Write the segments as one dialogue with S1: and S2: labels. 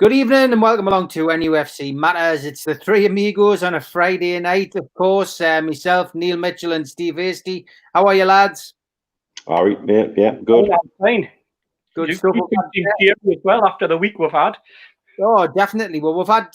S1: Good evening and welcome along to NUFC Matters. It's the three amigos on a Friday night, of course. Myself, Neil Mitchell and Steve Hastie. How are you, lads?
S2: All right, mate. Yeah, good.
S3: Fine.
S1: Good stuff.
S3: As well after the week we've had.
S1: Oh, definitely. Well, we've had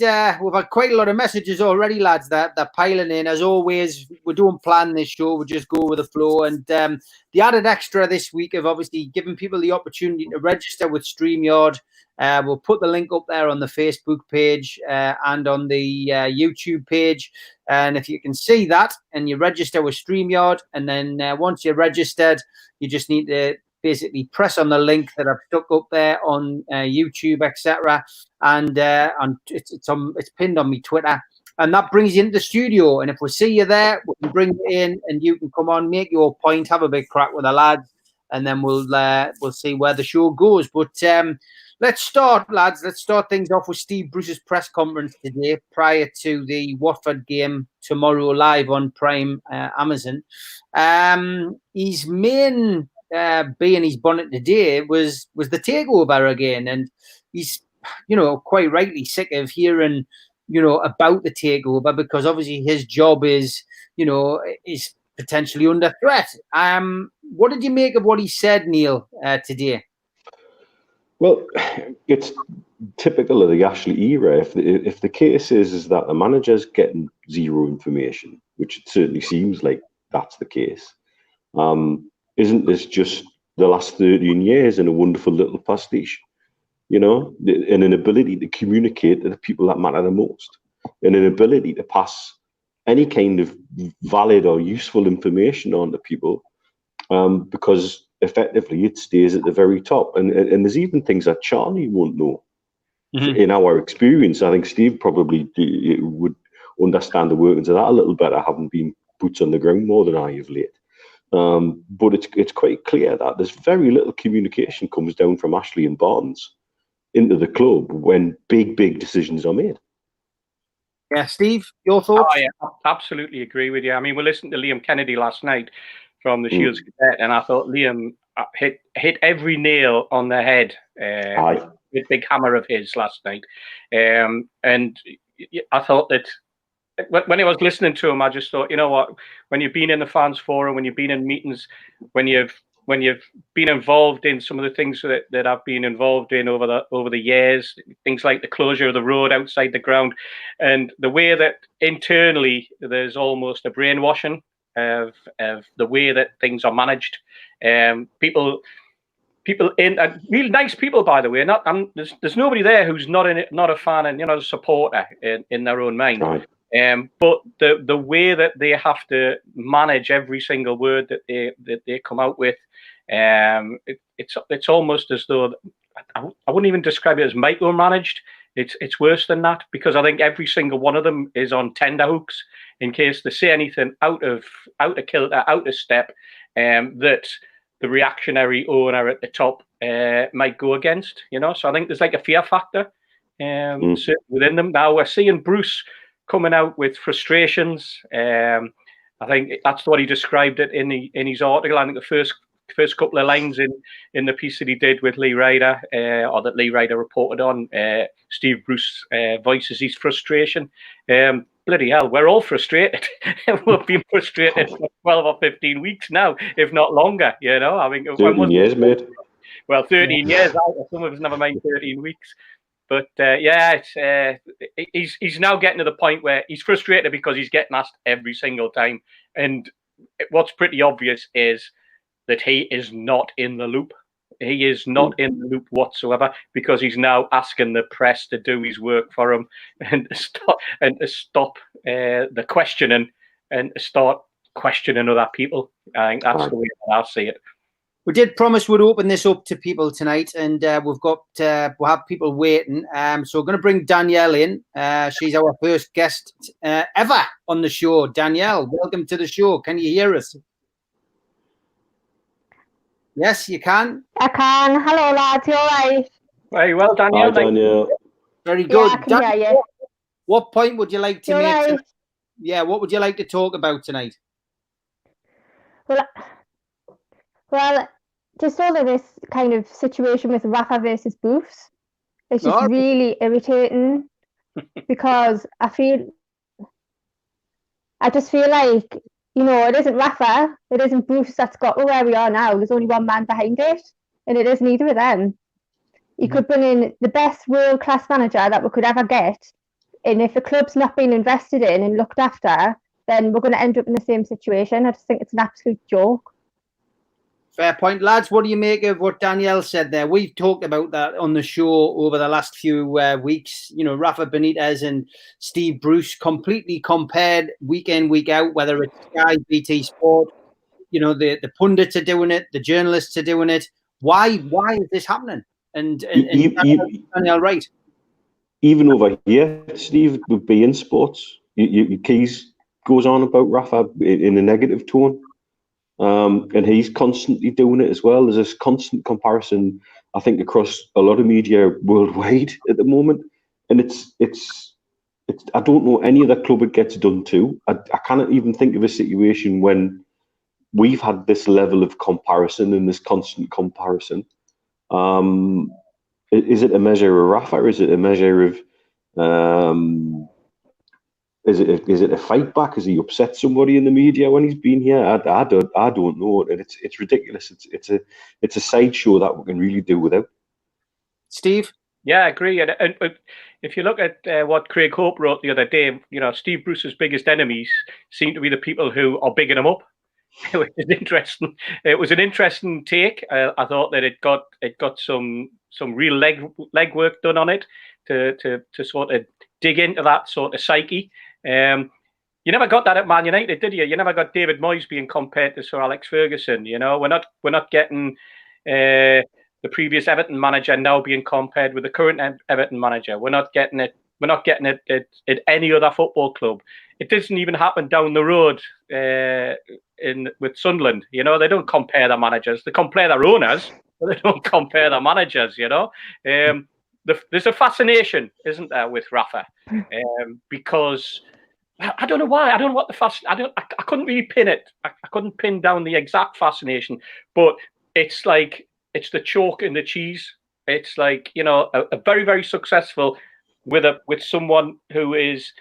S1: quite a lot of messages already, lads. That piling in. As always, we don't plan this show. We just go with the flow. And the added extra this week of obviously giving people the opportunity to register with StreamYard. We'll put the link up there on the Facebook page and on the YouTube page. And if you can see that and you register with StreamYard, and then once you're registered, you just need to basically press on the link that I've stuck up there on YouTube, etc. And it's pinned on my Twitter. And that brings you into the studio. And if we see you there, we can bring you in and you can come on, make your point, have a big crack with the lads, and then we'll see where the show goes. But let's start, lads. Let's start things off with Steve Bruce's press conference today prior to the Watford game tomorrow live on Prime Amazon. His main bee in his bonnet today was the takeover again. And he's, quite rightly sick of hearing, about the takeover because obviously his job is potentially under threat. What did you make of what he said, Neil, today?
S2: Well, it's typical of the Ashley era. If the case is that the manager's getting zero information, which it certainly seems like that's the case, isn't this just the last 13 years in a wonderful little pastiche? And an ability to communicate to the people that matter the most, and an ability to pass any kind of valid or useful information on to people, because effectively it stays at the very top. And there's even things that Charlie won't know. Mm-hmm. In our experience, I think Steve probably would understand the workings of that a little better, having been boots on the ground more than I have late. But it's quite clear that there's very little communication comes down from Ashley and Barnes into the club when big decisions are made.
S1: Yeah, Steve, your thoughts?
S3: Oh, yeah, I absolutely agree with you. I mean, we listened to Liam Kennedy last night from the Shields Cadet, and I thought Liam hit every nail on the head with big hammer of his last night. And I thought that when I was listening to him, I just thought, you know what? When you've been in the fans forum, when you've been in meetings, when you've been involved in some of the things that I've been involved in over the years, things like the closure of the road outside the ground, and the way that internally there's almost a brainwashing of the way that things are managed. People in really nice people, by the way. There's nobody there who's not a fan and a supporter in their own mind.
S2: Right.
S3: But the way that they have to manage every single word that they come out with, it's almost as though I wouldn't even describe it as micromanaged. It's worse than that, because I think every single one of them is on tenterhooks in case they say anything out of kilter, out of step, that the reactionary owner at the top might go against. So I think there's like a fear factor within them. Now we're seeing Bruce coming out with frustrations. I think that's what he described it in his article. I think the first couple of lines in the piece that he did with Lee Ryder, or that Lee Ryder reported on, Steve Bruce voices his frustration. Bloody hell, we're all frustrated. We've been frustrated for 12 or 15 weeks now, if not longer. I mean,
S2: 13 years, mate.
S3: Well, 13 years. Some of us never mind 13 weeks. But he's now getting to the point where he's frustrated because he's getting asked every single time. And what's pretty obvious is that he is not in the loop. He is not in the loop whatsoever, because he's now asking the press to do his work for him and to stop the questioning and to start questioning other people. I think that's the way that I see it.
S1: We did promise we'd open this up to people tonight, and we'll have people waiting. So we're going to bring Danielle in. She's our first guest ever on the show. Danielle, welcome to the show. Can you hear us? Yes, you can.
S4: I can. Hello, lads. You all right?
S3: Very well, Danielle.
S2: Hi, Danielle.
S1: Very good.
S4: Yeah, I can hear you.
S1: What point would you like to make?
S4: Right.
S1: Yeah, what would you like to talk about tonight?
S4: Well, just all of this kind of situation with Rafa versus Booths. It's just really irritating because I just feel like, it isn't Rafa, it isn't Bruce that's got to where we are now. There's only one man behind it, and it isn't either of them. You could bring in the best world-class manager that we could ever get, and if the club's not being invested in and looked after, then we're going to end up in the same situation. I just think it's an absolute joke.
S1: Fair point, lads. What do you make of what Danielle said there? We've talked about that on the show over the last few weeks. Rafa Benitez and Steve Bruce completely compared week in, week out, whether it's Sky, BT Sport, the pundits are doing it, the journalists are doing it. Why is this happening? And Danielle right.
S2: Even over here, Steve, with beIN Sports, Keys goes on about Rafa in a negative tone. And he's constantly doing it as well. There's this constant comparison, I think, across a lot of media worldwide at the moment. And it's I don't know any other club it gets done to. I cannot even think of a situation when we've had this level of comparison and this constant comparison. Is it a measure of Rafa? Is it a measure of Is it a fight back? Has he upset somebody in the media when he's been here? I don't know. And it's ridiculous. It's a sideshow that we can really do without.
S1: Steve?
S3: Yeah, I agree. And if you look at what Craig Hope wrote the other day, Steve Bruce's biggest enemies seem to be the people who are bigging him up. It was interesting. It was an interesting take. I thought that it got some real legwork done on it to sort of dig into that sort of psyche. You never got that at Man United, did you? You never got David Moyes being compared to Sir Alex Ferguson. We're not getting the previous Everton manager now being compared with the current Everton manager. We're not getting it. We're not getting it at any other football club. It doesn't even happen down the road with Sunderland. They don't compare their managers. They compare their owners, but they don't compare their managers. There's a fascination, isn't there, with Rafa? Because I don't know why. I don't know what the fascination. I couldn't really pin it. I couldn't pin down the exact fascination. But it's like it's the chalk and the cheese. It's like a very, very successful with someone who is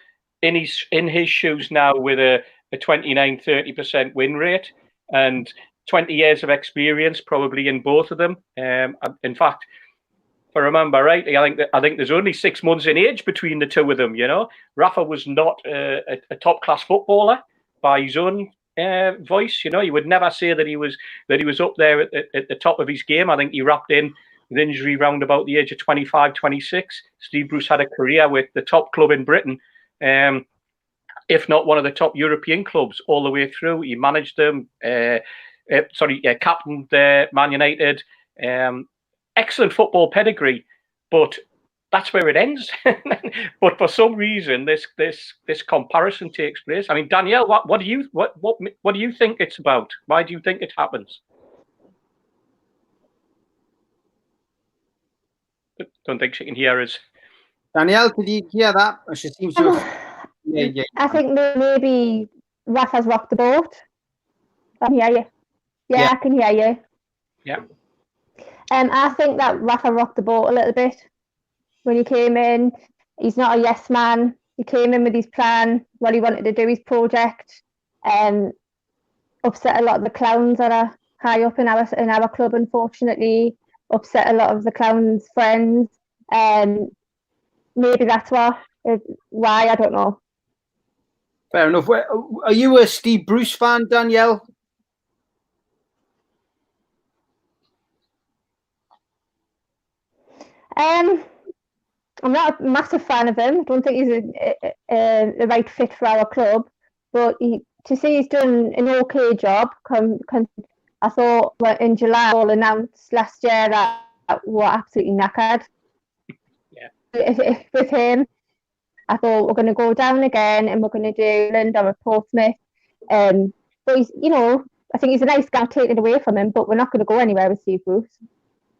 S3: in his shoes now with a 29-30% win rate and 20 years of experience probably in both of them. In fact, if I remember right, I think there's only 6 months in age between the two of them. Rafa was not a top class footballer by his own voice. You would never say that he was up there at the top of his game. I think he wrapped in with injury round about the age of 25, 26. Steve Bruce had a career with the top club in Britain, if not one of the top European clubs all the way through. He managed them. Captained Man United. Excellent football pedigree, but that's where it ends. But for some reason, this comparison takes place. I mean, Danielle, what do you think it's about? Why do you think it happens? Don't think she can hear us.
S1: Danielle, did you hear that? She seems to have... Yeah.
S4: I think maybe Rafa's rocked the boat. I can hear you. Yeah, I can hear you.
S3: Yeah.
S4: I think that Rafa rocked the boat a little bit when he came in. He's not a yes man. He came in with his plan, what he wanted to do, his project, upset a lot of the clowns that are high up in our club, unfortunately. Upset a lot of the clowns' friends. Maybe that's why, I don't know.
S1: Fair enough. Are you a Steve Bruce fan, Danielle?
S4: I'm not a massive fan of him. I don't think he's the right fit for our club. But to see he's done an okay job. I thought in July, all announced last year that we're absolutely knackered. Yeah. With him, I thought we're going to go down again and we're going to do England or Portsmouth. But he's, I think he's a nice guy, take it away from him, but we're not going to go anywhere with Steve Bruce.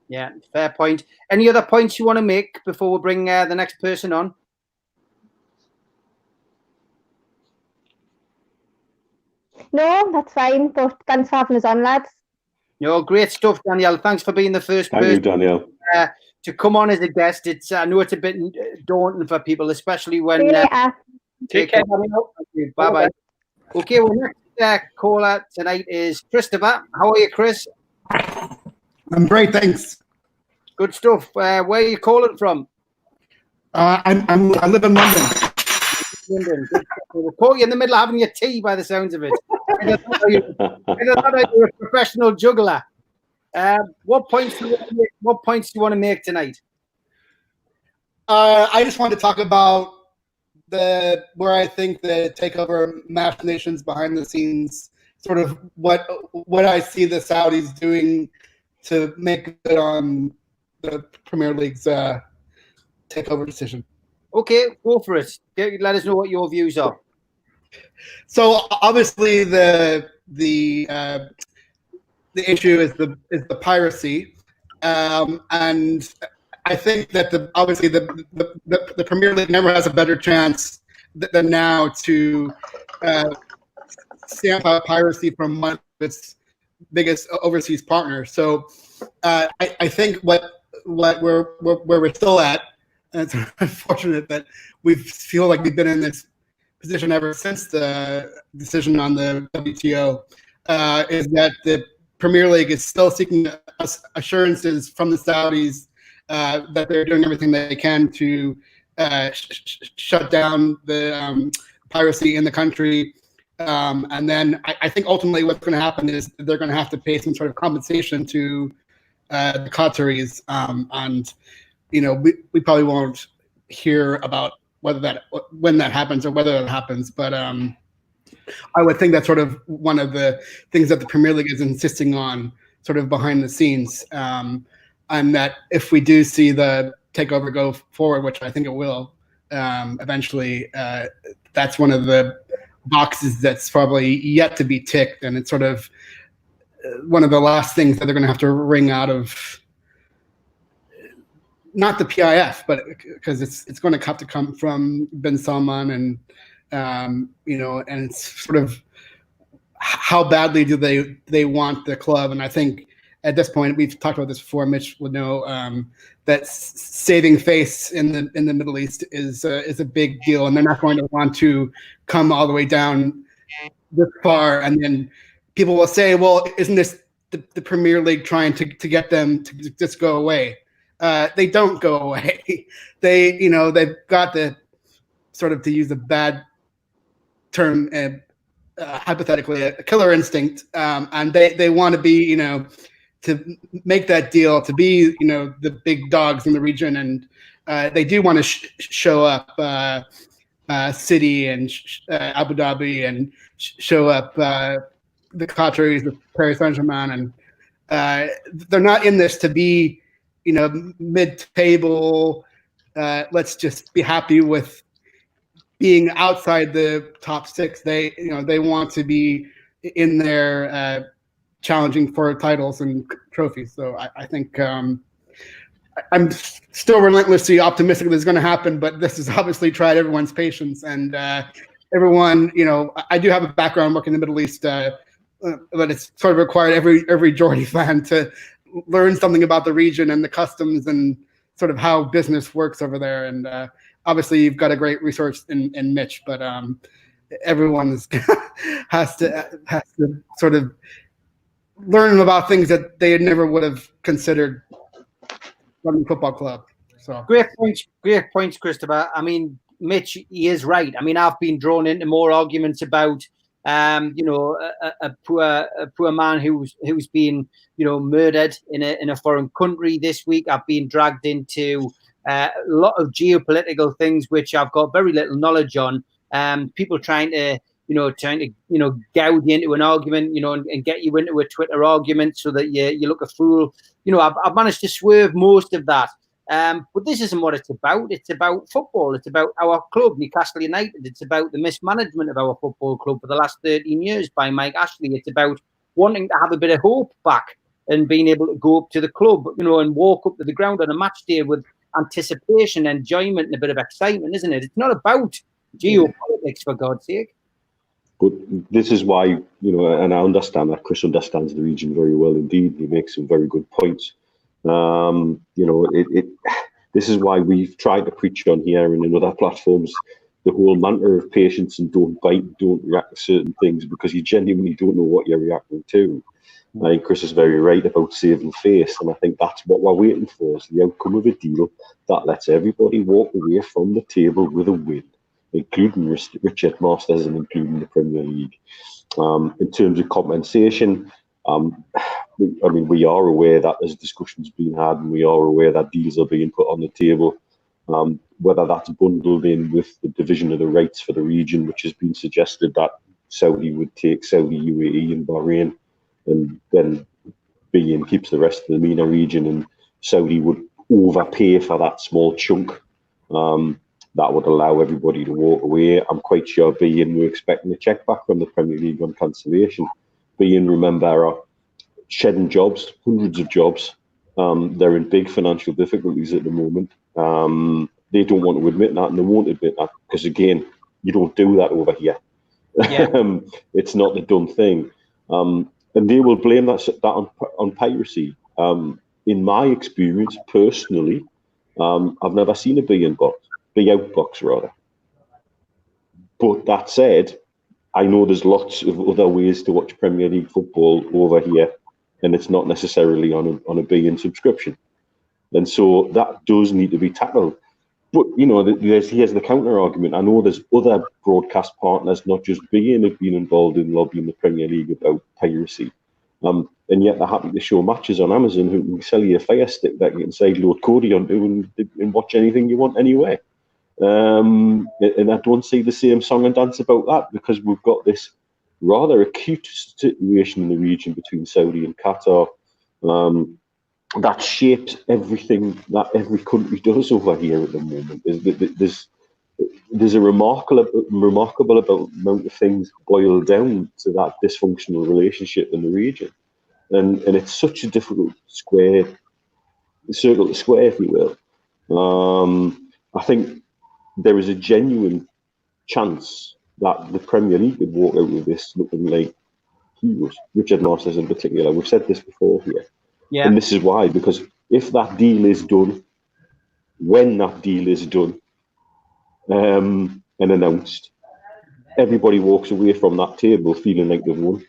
S1: Yeah, fair point. Any other points you want to make before we bring the next person on?
S4: No, that's fine. But thanks for having us on, lads.
S1: Great stuff, Danielle. Thanks for being the first person
S2: Thank you, Danielle.
S1: to come on as a guest. I know it's a bit daunting for people, especially when.
S3: Take care.
S1: Bye bye. Okay, well, next caller tonight is Christopher. How are you, Chris?
S5: I'm great, thanks.
S1: Good stuff. Where are you calling from?
S5: I live in London.
S1: London. We'll call you in the middle of having your tea, by the sounds of it. I thought you're a professional juggler. What points do you want to make tonight?
S5: I just wanted to talk about where I think the takeover machinations behind the scenes, sort of what I see the Saudis doing to make good on the Premier League's takeover decision.
S1: Okay, go for it. Let us know what your views are.
S5: So obviously the issue is the piracy, and I think that the Premier League never has a better chance than now to stamp out piracy from one of its biggest overseas partners. So I think where we're still at, and it's unfortunate that we feel like we've been in this position ever since the decision on the WTO, is that the Premier League is still seeking assurances from the Saudis that they're doing everything they can to shut down the piracy in the country. And then I think ultimately what's going to happen is they're going to have to pay some sort of compensation to the Qataris. And, we probably won't hear about when that happens or whether it happens. But I would think that's sort of one of the things that the Premier League is insisting on sort of behind the scenes. And that if we do see the takeover go forward, which I think it will eventually, that's one of the boxes that's probably yet to be ticked. And it's sort of one of the last things that they're going to have to wring out of, not the PIF, but because it's going to have to come from bin Salman and, and it's sort of how badly do they want the club. And I think at this point, we've talked about this before, Mitch would know, that saving face in the Middle East is a big deal, and they're not going to want to come all the way down this far. And then people will say, well, isn't this the Premier League trying to get them to just go away? They don't go away. They've got the sort of, to use a bad term, hypothetically, a killer instinct, and they want to be, to make that deal, to be, the big dogs in the region, and they do want to show up City and Abu Dhabi, and show up the Qataris, the Paris Saint-Germain, and they're not in this to be, mid-table. Let's just be happy with being outside the top six. They want to be in there challenging for titles and trophies. So I think I'm still relentlessly optimistic that it's going to happen, but this has obviously tried everyone's patience, and everyone, I do have a background working in the Middle East, but it's sort of required every Geordie fan to learn something about the region and the customs and sort of how business works over there. And obviously you've got a great resource in Mitch, but everyone has to sort of learn about things that they never would have considered running a football club. So
S1: great points, Christopher. I mean, Mitch, he is right. I mean, I've been drawn into more arguments about a poor man who's been murdered in a foreign country this week. I've been dragged into a lot of geopolitical things which I've got very little knowledge on. People trying to gouge you into an argument, and get you into a Twitter argument so that you look a fool. I've managed to swerve most of that. But this isn't what it's about. It's about football. It's about our club, Newcastle United. It's about the mismanagement of our football club for the last 13 years by Mike Ashley. It's about wanting to have a bit of hope back and being able to go up to the club, and walk up to the ground on a match day with anticipation, enjoyment, and a bit of excitement, isn't it? It's not about geopolitics, for God's sake.
S2: But this is why, and I understand that Chris understands the region very well indeed. He makes some very good points. This is why we've tried to preach on here and in other platforms the whole mantra of patience and don't bite, don't react to certain things, because you genuinely don't know what you're reacting to. I think Chris is very right about saving face, and I think that's what we're waiting for, is the outcome of a deal that lets everybody walk away from the table with a win, including Richard Masters and including the Premier League. In terms of compensation, we are aware that there's discussions being had, and we are aware that deals are being put on the table. Whether that's bundled in with the division of the rights for the region, which has been suggested that Saudi would take Saudi, UAE and Bahrain, and then BN keeps the rest of the MENA region, and Saudi would overpay for that small chunk. That would allow everybody to walk away. I'm quite sure BN were expecting a check back from the Premier League on cancellation. BN, remember, are shedding jobs, hundreds of jobs. They're in big financial difficulties at the moment. They don't want to admit that, and they won't admit that, because, again, you don't do that over here. Yeah. It's not the done thing. And they will blame that on piracy. In my experience, personally, I've never seen a be out box rather. But that said, I know there's lots of other ways to watch Premier League football over here, and it's not necessarily on a be-in subscription. And so that does need to be tackled. But, here's the counter argument. I know there's other broadcast partners, not just be-in, have been involved in lobbying the Premier League about piracy. And yet they're happy to show matches on Amazon who can sell you a Fire Stick that you can sideload Cody onto and watch anything you want anyway. And I don't see the same song and dance about that, because we've got this rather acute situation in the region between Saudi and Qatar that shapes everything that every country does over here at the moment. There's a remarkable amount of things boiled down to that dysfunctional relationship in the region, and it's such a difficult circle to square, if you will. I think there is a genuine chance that the Premier League could walk out with this looking like heroes, Richard Masters in particular. We've said this before here. Yeah. And this is why, because if that deal is done, when that deal is done and announced, everybody walks away from that table feeling like they've won.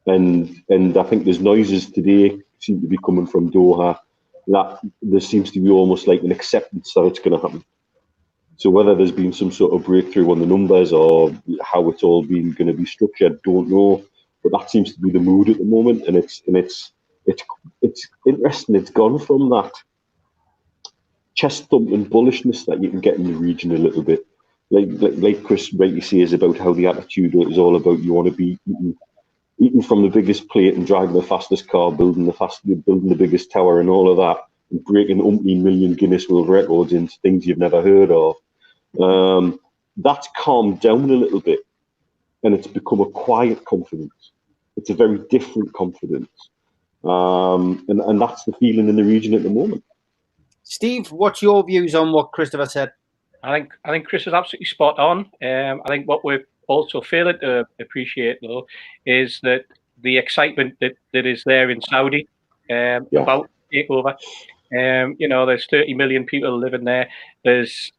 S2: And I think there's noises today seem to be coming from Doha that there seems to be almost like an acceptance that it's going to happen. So whether there's been some sort of breakthrough on the numbers or how it's all been going to be structured, don't know. But that seems to be the mood at the moment, and it's interesting. It's gone from that chest thumping bullishness that you can get in the region a little bit, like Chris rightly says about how the attitude is all about you want to be eating from the biggest plate and driving the fastest car, building the biggest tower, and all of that, and breaking umpteen million Guinness World Records into things you've never heard of. That's calmed down a little bit, and it's become a quiet confidence. It's a very different confidence. And that's the feeling in the region at the moment.
S1: Steve, what's your views on what Christopher said?
S3: I think Chris is absolutely spot on. I think what we're also failing to appreciate, though, is that the excitement that is there in Saudi about Takeover. There's 30 million people living there. There's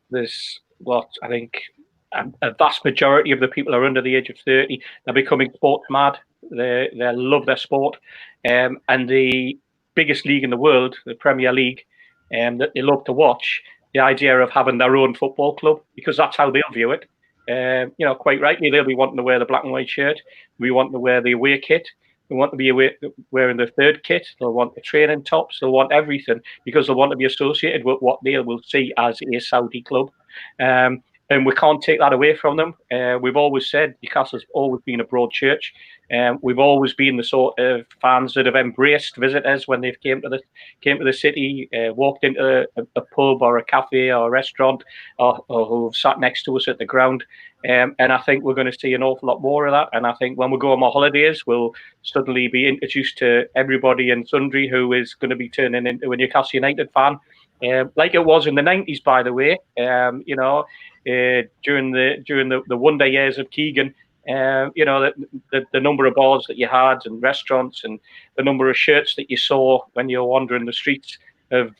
S3: what I think a vast majority of the people are under the age of 30. They're becoming sports mad. They love their sport, and the biggest league in the world, the Premier League, that they love to watch. The idea of having their own football club, because that's how they'll view it. Quite rightly, they'll be wanting to wear the black and white shirt. We want to wear the away kit. They want to be wearing the third kit. They'll want the training tops. They'll want everything, because they want to be associated with what they will see as a Saudi club. And we can't take that away from them. We've always said Newcastle's always been a broad church. We've always been the sort of fans that have embraced visitors when they've came to the city, walked into a pub or a cafe or a restaurant, or who've sat next to us at the ground. And I think we're going to see an awful lot more of that. And I think when we go on our holidays, we'll suddenly be introduced to everybody and sundry who is going to be turning into a Newcastle United fan, like it was in the 90s, by the way. During the wonder years of Keegan, You know, the number of bars that you had and restaurants and the number of shirts that you saw when you were wandering the streets of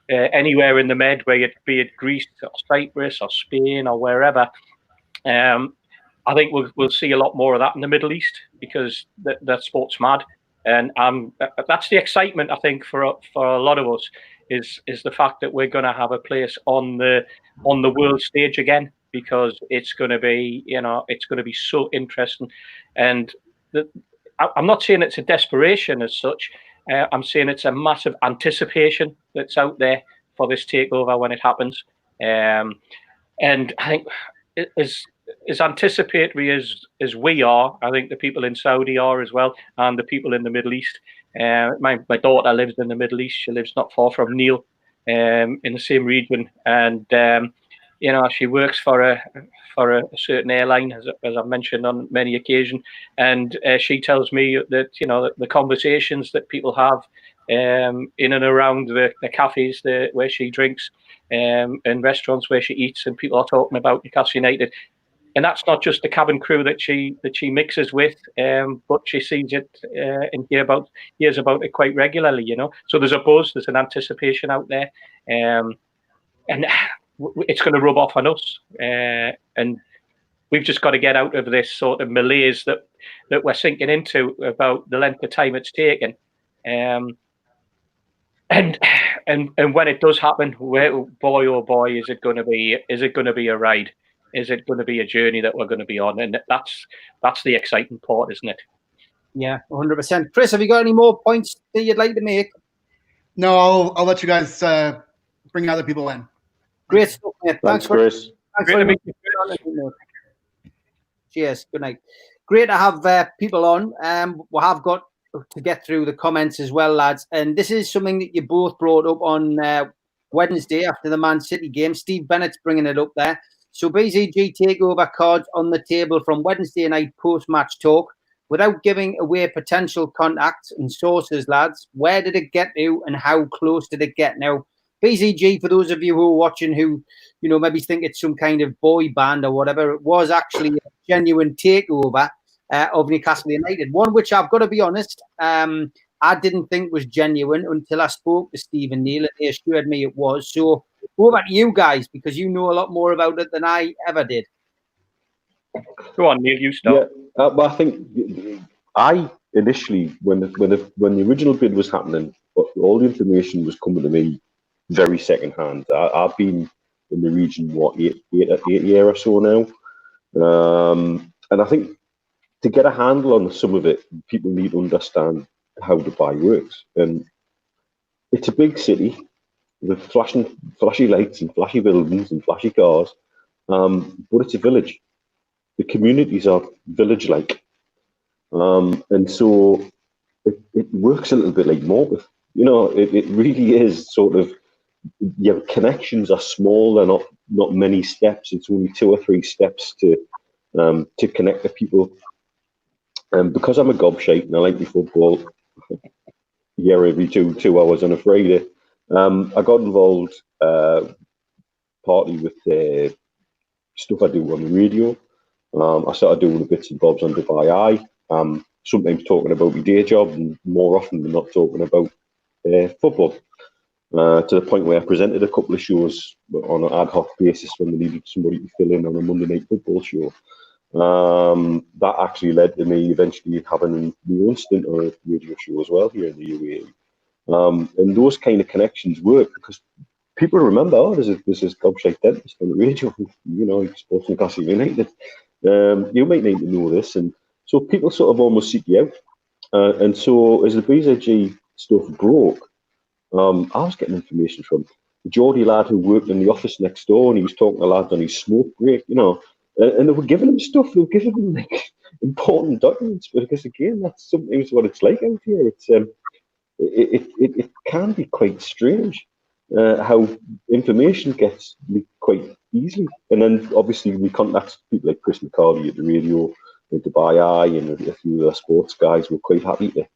S3: anywhere in the Med, where it be it Greece or Cyprus or Spain or wherever. I think we'll see a lot more of that in the Middle East, because that sport's mad, and that's the excitement, I think, for a lot of us is the fact that we're going to have a place on the world stage again, because it's going to be, you know, it's going to be so interesting. And I'm not saying it's a desperation as such. I'm saying it's a massive anticipation that's out there for this takeover when it happens. And I think as anticipatory as we are, I think the people in Saudi are as well, and the people in the Middle East. My daughter lives in the Middle East. She lives not far from Neil, in the same region, and you know, she works for a certain airline, as I've mentioned on many occasions, and she tells me that, you know, the conversations that people have in and around the cafes where she drinks, and restaurants where she eats, and people are talking about Newcastle United. And that's not just the cabin crew that she mixes with, but she sees it and hears about it quite regularly, you know. So there's a buzz, there's an anticipation out there, and it's going to rub off on us. And we've just got to get out of this sort of malaise that we're sinking into about the length of time it's taken. And when it does happen, boy oh boy, is it going to be a ride? Is it going to be a journey that we're going to be on? And that's the exciting part, isn't it?
S1: Yeah, 100%. Chris, have you got any more points that you'd like to make?
S5: No, I'll let you guys bring other people in.
S1: Great stuff, mate.
S2: Thanks, Chris.
S1: Thanks very much. Cheers. Good night. Great to have people on. We have got to get through the comments as well, lads. And this is something that you both brought up on Wednesday after the Man City game. Steve Bennett's bringing it up there. So BCG takeover cards on the table from Wednesday night post-match talk. Without giving away potential contacts and sources, lads, where did it get to and how close did it get? Now, BCG, for those of you who are watching who, you know, maybe think it's some kind of boy band or whatever, it was actually a genuine takeover of Newcastle United. One which I've got to be honest, I didn't think was genuine until I spoke to Steve and Neil, and they assured me it was. So over to you guys, because you know a lot more about it than I ever did.
S3: Go on, Neil, you start.
S2: Yeah, but I think I initially, when the original bid was happening, all the information was coming to me very second hand. I've been in the region, eight years or so now, and I think to get a handle on some of it, people need to understand how Dubai works. And it's a big city with flashy lights and flashy buildings and flashy cars, but it's a village. The communities are village-like, and so it works a little bit like Morpeth. You know, it really is sort of, your connections are small. They're not many steps. It's only 2 or 3 steps to connect the people. And because I'm a gobshite and I like the football, here every two hours on a Friday, I got involved partly with the stuff I do on the radio. I started doing the bits and bobs on Dubai Eye, sometimes talking about my day job, and more often than not talking about football, to the point where I presented a couple of shows on an ad hoc basis when they needed somebody to fill in on a Monday night football show. That actually led to me eventually having my own stint on a radio show as well here in the UAE. And those kind of connections work because people remember, there's this gobshite dentist on the radio, you know, he supports Newcastle United. You might need to know this, and so people sort of almost seek you out. And so as the BZG stuff broke, I was getting information from the Geordie lad who worked in the office next door, and he was talking to lads on his smoke break, you know, and they were giving him stuff. They were giving him like important documents, because again, that's sometimes what it's like out here. It's it can be quite strange how information gets leaked quite easily. And then obviously we contact people like Chris McCarty at the radio, the Dubai Eye, and a few of the sports guys were quite happy to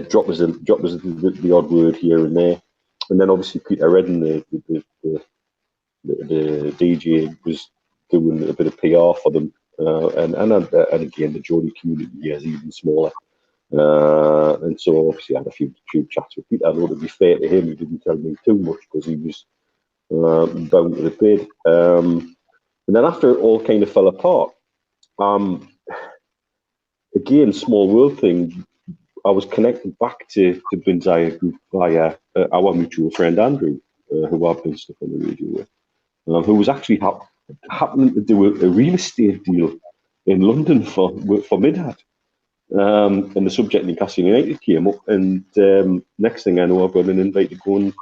S2: drop us the odd word here and there. And then obviously Peter Redden, the DJ, was doing a bit of PR for them and again, the Geordie community is even smaller. And so obviously I had a few chats with Peter. Although to be fair to him, he didn't tell me too much because he was bound to the bid. And then after it all kind of fell apart, again, small world thing, I was connected back to Binzaya Group via our mutual friend Andrew, who I've done stuff on the radio with, who was actually happening to do a real estate deal in London for Midhat. And the subject Newcastle United came up, and next thing I know, I've got an invite to go and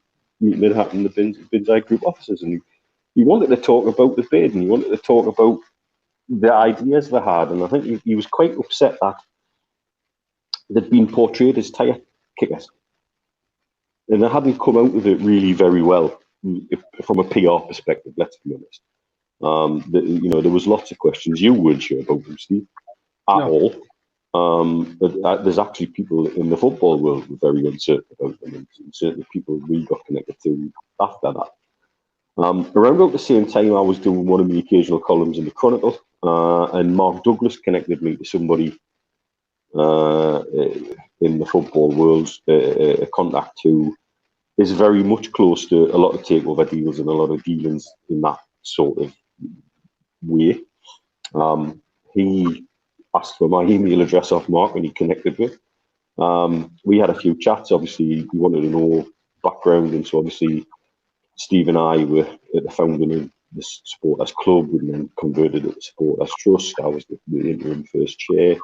S2: meet Midhat in the Binzaya Group offices, and he wanted to talk about the bid, and he wanted to talk about the ideas they had, and I think he was quite upset that they'd been portrayed as tyre kickers, and they hadn't come out of it really very well from a PR perspective. Let's be honest. There was lots of questions. You weren't sure about them, Steve, at all. But there's actually people in the football world who were very uncertain about them, and certainly people we got connected to after that. Around about the same time, I was doing one of the occasional columns in the Chronicle, and Mark Douglas connected me to somebody in the football world, a contact who is very much close to a lot of takeover deals and a lot of dealings in that sort of way. He asked for my email address off Mark and he connected with. We had a few chats. Obviously, he wanted to know background, and so obviously Steve and I were at the founding of the Supporters Club and then converted it to Supporters Trust. I was the interim first chair,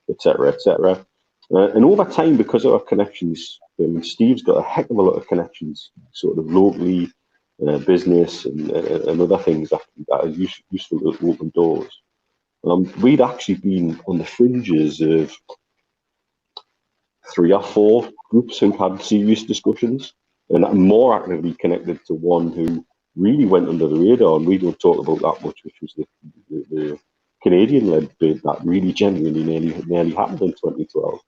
S2: etc., etc. And over time, because of our connections, Steve's got a heck of a lot of connections, sort of locally, business and other things that are useful to open doors. We'd actually been on the fringes of 3 or 4 groups who've had serious discussions, and I'm more actively connected to one who really went under the radar, and we don't talk about that much, which was the Canadian-led bid that really genuinely nearly happened in 2012.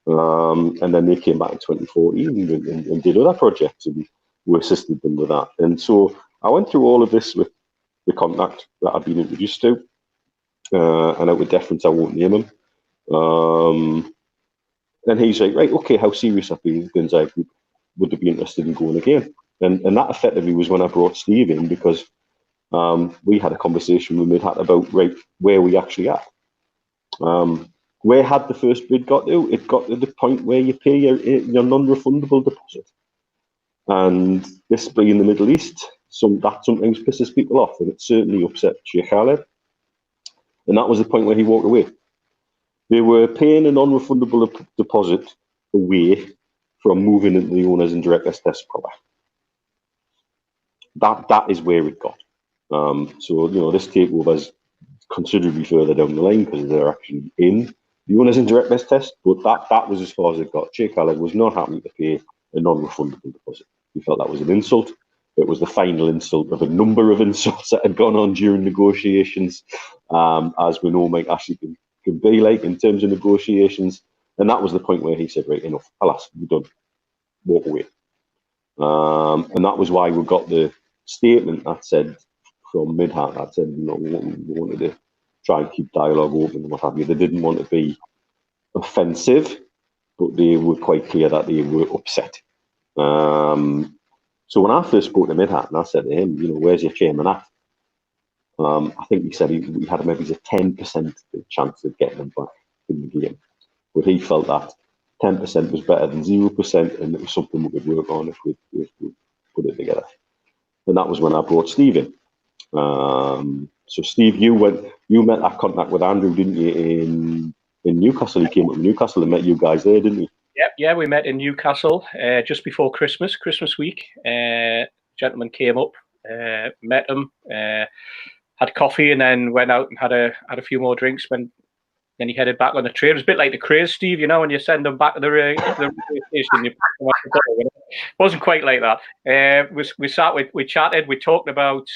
S2: And then they came back in 2014 and did other projects, and we assisted them with that. And so I went through all of this with the contact that I've been introduced to, and out with deference, I won't name him. And he's like, right, okay, how serious have you been? Group? Would they be interested in going again? And that effectively was when I brought Steve in, because we had a conversation with Midhat about, right, where we actually at. Where had the first bid got to? It got to the point where you pay your non-refundable deposit. And this being in the Middle East, that sometimes pisses people off, and it certainly upset Sheikh Khaled. And that was the point where he walked away. They were paying a non-refundable deposit away from moving into the owners and directors test product. That is where it got. So this takeover is considerably further down the line because they're actually in the owners and directors test. But that was as far as it got. Sheikh Khaled was not happy to pay a non-refundable deposit. He felt that was an insult. It was the final insult of a number of insults that had gone on during negotiations, as we know Mike Ashley can be like in terms of negotiations. And that was the point where he said, right, enough, alas, we're done, walk away. And that was why we got the statement that said, from Midhat, that said, we wanted to try and keep dialogue open and what have you. They didn't want to be offensive, but they were quite clear that they were upset. So when I first spoke to Midhat and I said to him, where's your chairman at? I think he said he had maybe a 10% chance of getting him back in the game. But he felt that 10% was better than 0%, and it was something we could work on if we put it together. And that was when I brought Steve in. So Steve, you met that contact with Andrew, didn't you, in Newcastle? He came up to Newcastle and met you guys there, didn't he?
S3: Yeah, we met in Newcastle just before Christmas week. Gentleman came up, met him, had coffee, and then went out and had a few more drinks. Then he headed back on the train. It was a bit like the craze, Steve, when you send them back to the radio station. It wasn't quite like that. We chatted, we talked about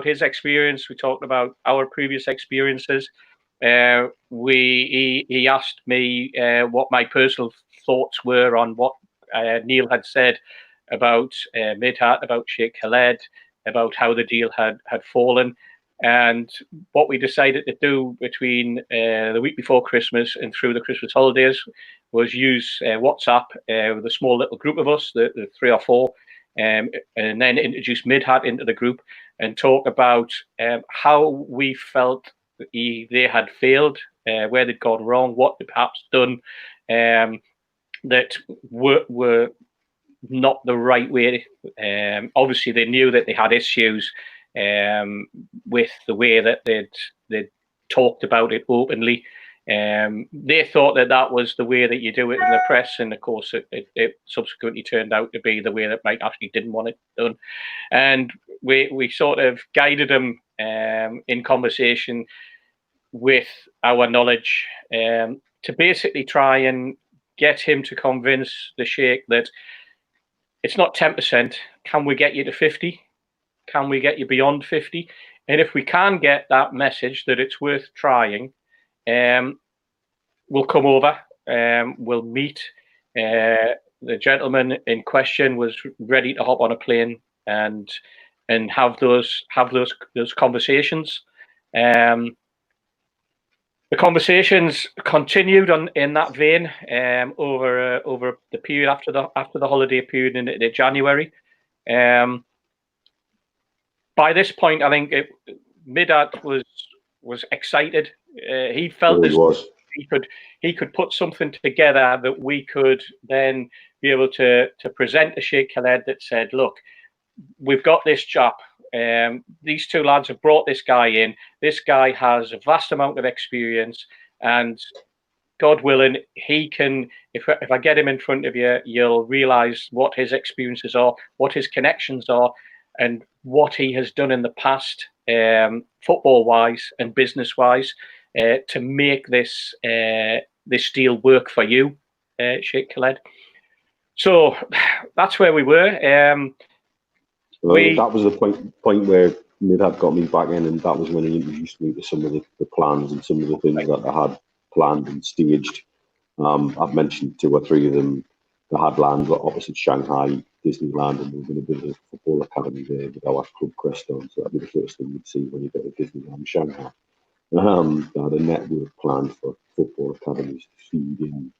S3: his experience, we talked about our previous experiences. He asked me what my personal thoughts were on what Neil had said about Midhat, about Sheikh Khaled, about how the deal had fallen. And what we decided to do between the week before Christmas and through the Christmas holidays was use WhatsApp with a small little group of us, the 3 or 4, and then introduce Midhat into the group and talk about how we felt they had failed, where they'd gone wrong, what they'd perhaps done that were not the right way. Obviously, they knew that they had issues with the way that they'd talked about it openly. They thought that was the way that you do it in the press, and of course it subsequently turned out to be the way that Mike actually didn't want it done. And we sort of guided them in conversation with our knowledge to basically try and get him to convince the Sheikh that it's not 10%. Can we get you to 50? Can we get you beyond 50? And if we can get that message that it's worth trying, we'll come over, we'll meet. The gentleman in question was ready to hop on a plane and have those conversations. The conversations continued in that vein over the period after the holiday period in January. By this point, I think Midhat was excited. He felt he could put something together that we could then be able to present to Sheikh Khaled that said, look, we've got this chap. These 2 lads have brought this guy in. This guy has a vast amount of experience, and God willing, he can. If I get him in front of you, you'll realise what his experiences are, what his connections are, and what he has done in the past, football-wise and business-wise, to make this deal work for you, Sheikh Khaled. So that's where we were.
S2: That was the point where Midhat got me back in, and that was when he introduced me to some of the plans and some of the things that I had planned and staged. I've mentioned 2 or 3 of them. They had land opposite Shanghai, Disneyland, and we're going to build a football academy there with our club crest on. So that'd be the first thing you'd see when you go to Disneyland, Shanghai. They had a network planned for football academies to feed in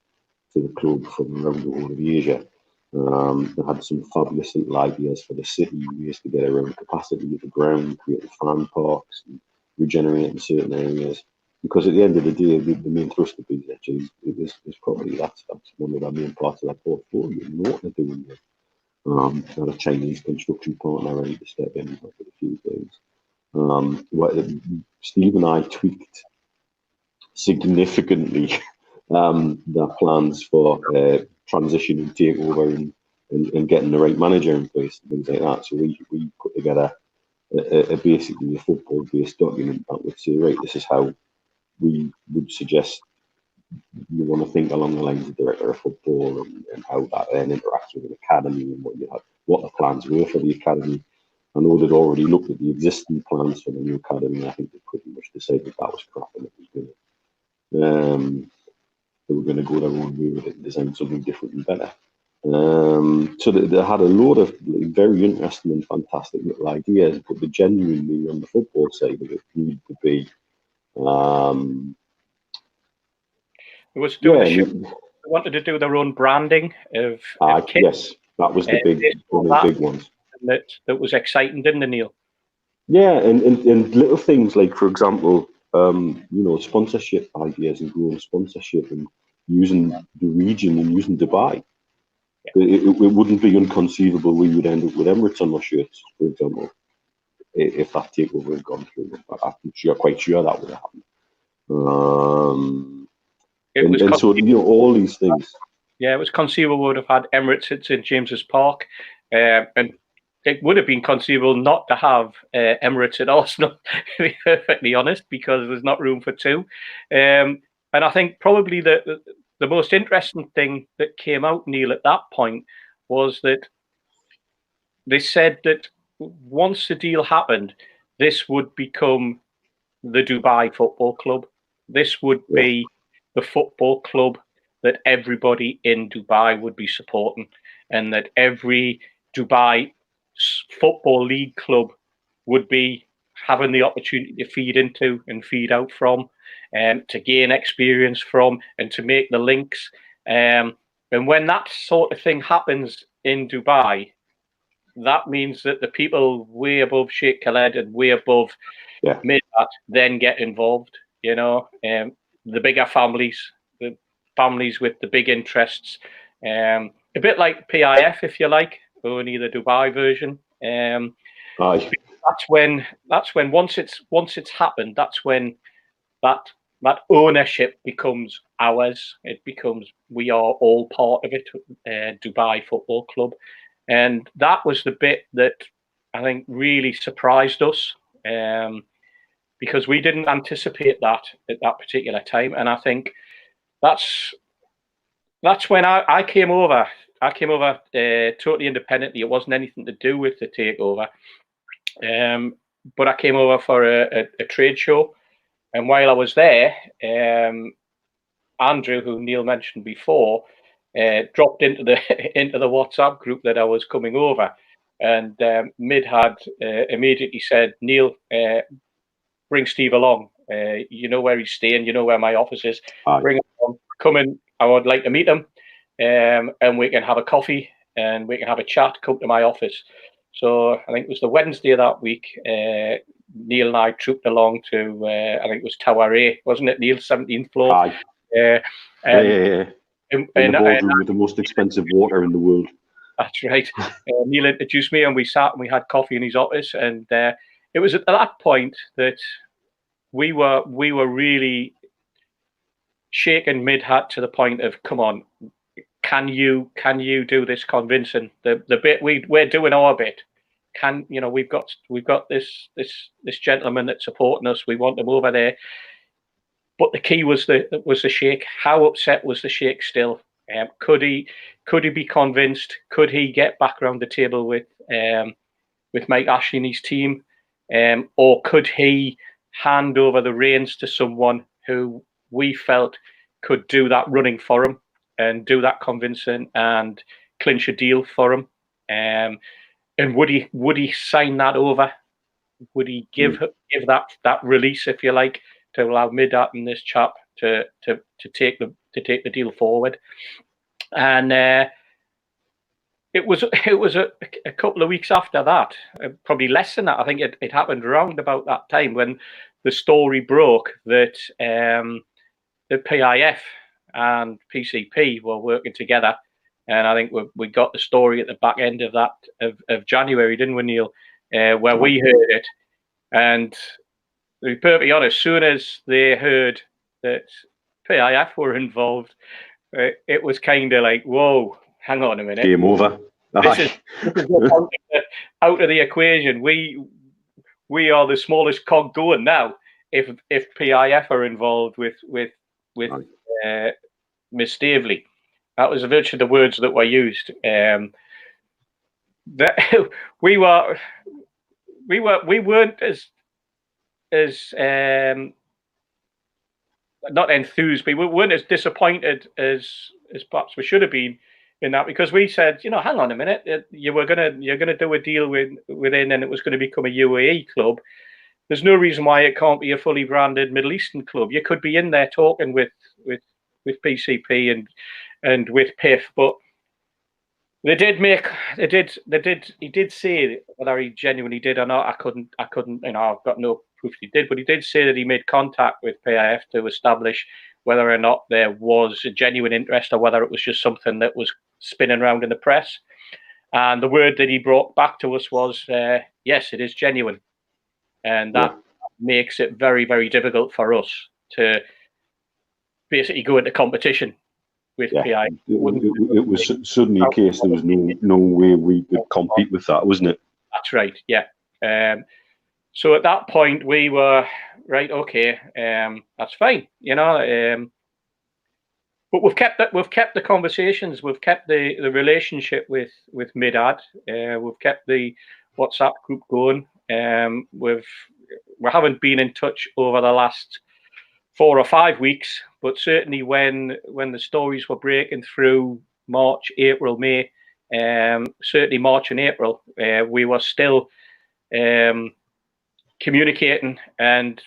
S2: to the club from around the whole of Asia. They had some fabulous little ideas for the city, ways to get around capacity of the ground, creating fan parks, and regenerating certain areas. Because at the end of the day, the main thrust of BZH is probably that's one of our main parts of our portfolio. You know what they're doing there. Had a Chinese construction partner ready to step in for a few things. Steve and I tweaked significantly their plans for transition and takeover and getting the right manager in place and things like that. So we put together basically a football-based document that would say, right, this is how we would suggest you want to think along the lines of director of football and how that then interacts with an academy and what the plans were for the academy. I know they'd already looked at the existing plans for the new academy. I think they pretty much decided that was crap and it was good. They were going to go their own way with it and design something different and better. So they had a load of very interesting and fantastic little ideas, but the genuinely on the football side of it needed to be.
S3: It was doing they wanted to do their own branding of kit.
S2: Yes, that was the one of the big ones.
S3: That was exciting, didn't it, Neil?
S2: Yeah, and little things like, for example, sponsorship ideas and growing sponsorship and using the region and using Dubai. Yeah. It wouldn't be inconceivable we would end up with Emirates on our shirts, for example, if that takeover had gone through. I'm quite sure that would have happened. So all these things.
S3: Yeah, it was conceivable we would have had Emirates at St James's Park, and it would have been conceivable not to have Emirates at Arsenal, to be perfectly honest, because there's not room for 2. And I think probably the most interesting thing that came out, Neil, at that point was that they said that once the deal happened, this would become the Dubai Football Club. This would be the football club that everybody in Dubai would be supporting, and that every Dubai Football League club would be having the opportunity to feed into and feed out from, to gain experience from, and to make the links. And when that sort of thing happens in Dubai, that means that the people way above Sheikh Khaled and way above Midhat then get involved. You know, the bigger families, the families with the big interests, a bit like PIF, if you like, only the Dubai version. That's when once it's happened, that's when that ownership becomes ours. It becomes, we are all part of it, Dubai Football Club. And that was the bit that I think really surprised us, because we didn't anticipate that at that particular time. And I think that's when I came over. I came over totally independently. It wasn't anything to do with the takeover. But I came over for a trade show. And while I was there, Andrew, who Neil mentioned before, dropped into the WhatsApp group that I was coming over, and Midhat immediately said, "Neil, bring Steve along. You know where he's staying. You know where my office is. Bring him along. Come in. I would like to meet him, and we can have a coffee and we can have a chat. Come to my office." So I think it was the Wednesday of that week. Neil and I trooped along to, I think it was Tower A, wasn't it, Neil? 17th floor.
S2: In the boardroom with the most expensive water in the world.
S3: That's right. Neil introduced me, and we sat and we had coffee in his office. And it was at that point that we were really shaking Midhat to the point of, come on, can you do this convincing? The bit we're doing our bit. We've got this gentleman that's supporting us. We want him over there. But the key was the Sheikh. How upset was the Sheikh still? Could he be convinced? Could he get back around the table with Mike Ashley and his team, or could he hand over the reins to someone who we felt could do that running for him and do that convincing and clinch a deal for him? And would he sign that over? Would he give that release, if you like, to allow Midhat and this chap to take the deal forward? And it was a couple of weeks after that, probably less than that. I think it happened around about that time when the story broke that the PIF and PCP were working together. And I think we got the story at the back end of that of January, didn't we, Neil? Where we heard it. And to be perfectly honest, as soon as they heard that PIF were involved, it was kind of like, whoa, hang on a minute.
S2: Game over.
S3: This is out of the equation. We are the smallest cog going now. If PIF are involved with Miss Staveley. That was virtually the words that were used. That we weren't as not enthused, but we weren't as disappointed as perhaps we should have been in that, because we said, hang on a minute, you're gonna do a deal within, and it was going to become a UAE club. There's no reason why it can't be a fully branded Middle Eastern club. You could be in there talking with PCP and with PIF, but he did say, whether he genuinely did or not, I couldn't, I've got no proof he did, but he did say that he made contact with PIF to establish whether or not there was a genuine interest or whether it was just something that was spinning around in the press. And the word that he brought back to us was, yes, it is genuine. And that makes it very, very difficult for us to basically go into competition with PI.
S2: It was suddenly a case there was no way we could compete with that, wasn't it?
S3: That's right, yeah. So at that point we were right, okay, that's fine, but we've kept the conversations, we've kept the relationship with Midhat, we've kept the WhatsApp group going. We haven't been in touch over the last 4 or 5 weeks, but certainly when the stories were breaking through March, April, May, certainly March and April, we were still communicating, and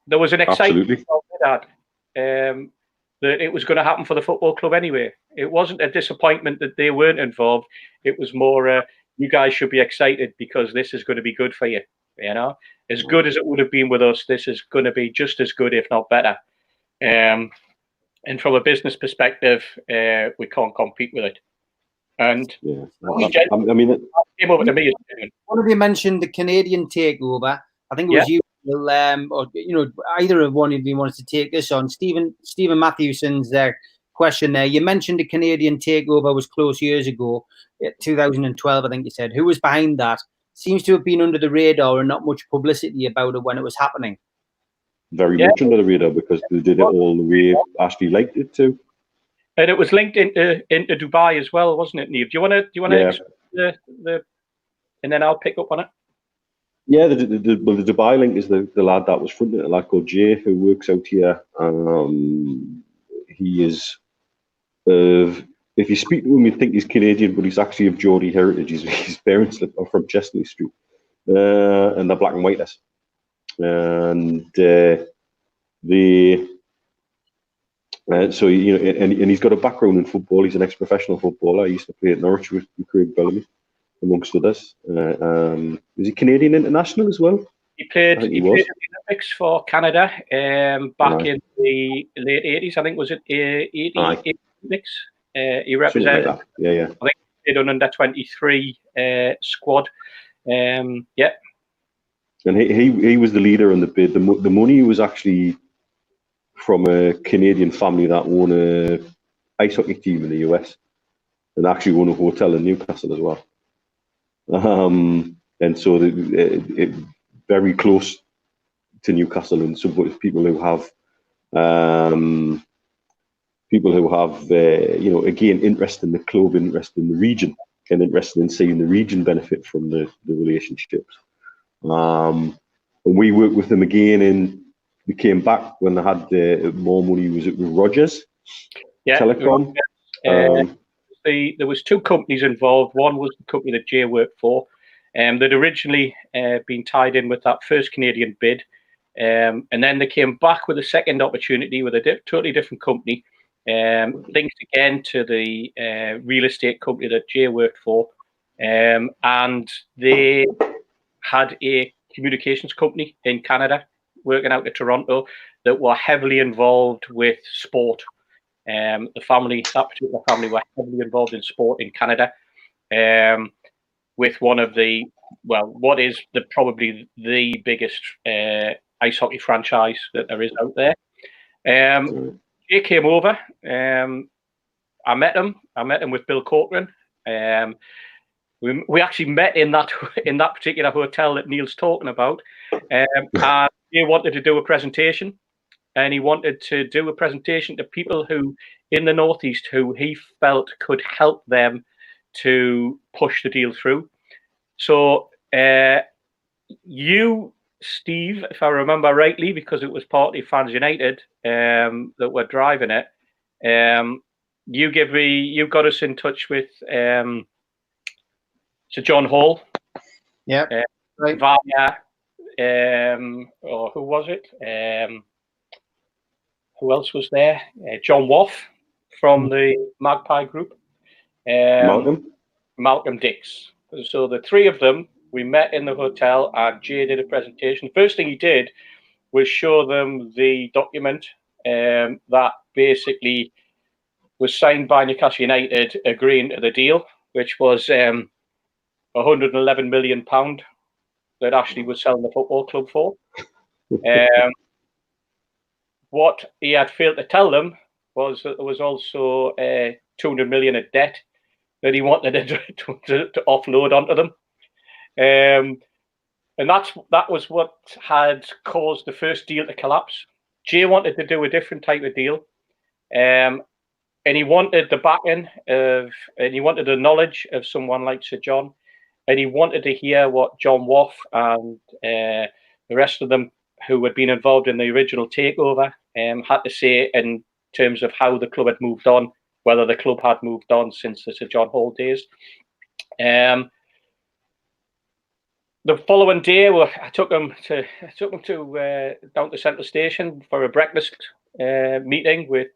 S3: there was an excitement about that it was going to happen for the football club anyway. It wasn't a disappointment that they weren't involved. It was more, you guys should be excited because this is going to be good for you. You know, as good as it would have been with us, this is going to be just as good, if not better. And from a business perspective, we can't compete with it. And
S2: I mean, it
S3: came over to me.
S1: One of you mentioned the Canadian takeover. I think it was you, or either of one of you wanted to take this on. Stephen Matthewson's question there. You mentioned the Canadian takeover was close years ago, 2012. I think you said. Who was behind that? Seems to have been under the radar and not much publicity about it when it was happening.
S2: Very much under the radar because they did it all the way Ashley liked it to.
S3: And it was linked into Dubai as well, wasn't it, Neve? Do you want to the and then I'll pick up on it.
S2: Yeah, the Dubai link is the lad that was fronting it, a lad called Jay, who works out here. He is, if you speak to him, you think he's Canadian, but he's actually of Geordie heritage. His parents are from Chestnut Street, and they're black and white. And so and he's got a background in football. He's an ex-professional footballer. He used to play at Norwich with Craig Bellamy, amongst others. Is he Canadian international as well?
S3: He played in the Olympics for Canada back in the late 80s. I think was it 80 Olympics. He represented.
S2: Like I think
S3: he played on under 23 squad. And
S2: he was the leader in the bid. The money was actually from a Canadian family that own a ice hockey team in the US, and actually own a hotel in Newcastle as well. And so it very close to Newcastle, and some people who have again interest in the club, interest in the region, and interested in seeing the region benefit from the relationships. And we worked with them again, and we came back when they had more money. Was it with Rogers?
S3: Yeah,
S2: Telecom.
S3: There was two companies involved. One was the company that Jay worked for. They'd originally been tied in with that first Canadian bid, and then they came back with a second opportunity with a totally different company, linked again to the real estate company that Jay worked for, and they had a communications company in Canada working out of Toronto that were heavily involved with sport. That particular family were heavily involved in sport in Canada, with one of what is probably the biggest ice hockey franchise that there is out there. Jay came over. I met him with Bill Corcoran. We actually met in that particular hotel that Neil's talking about, and he wanted to do a presentation, and he wanted to do a presentation to people who in the Northeast who he felt could help them to push the deal through. So you, Steve, if I remember rightly, because it was partly Fans United that were driving it, you got us in touch with Sir John Hall.
S1: Yeah. Right.
S3: Via or who was it? Who else was there? John Woff from the Magpie Group. Malcolm Dix. So the three of them, we met in the hotel, and Jay did a presentation. The first thing he did was show them the document that basically was signed by Newcastle United agreeing to the deal, which was £111 million that Ashley was selling the football club for. What he had failed to tell them was that there was also 200 million of debt that he wanted to offload onto them. And that was what had caused the first deal to collapse. Jay wanted to do a different type of deal. And he wanted the backing and he wanted the knowledge of someone like Sir John. And he wanted to hear what John Woff and the rest of them who had been involved in the original takeover had to say in terms of how the club had moved on, whether the club had moved on since the Sir John Hall days. the following day, I took them to down to Central Station for a breakfast meeting with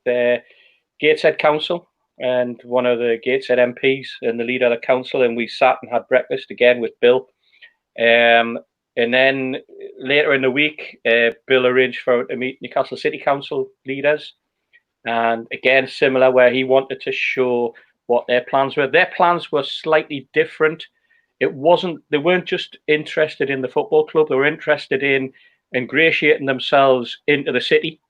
S3: Gateshead Council and one of the Gateshead MPs and the leader of the council, and we sat and had breakfast again with Bill. And then later in the week, Bill arranged for to meet Newcastle City Council leaders, and again similar, where he wanted to show what their plans were. Their plans were slightly different. They weren't just interested in the football club, they were interested in ingratiating themselves into the city.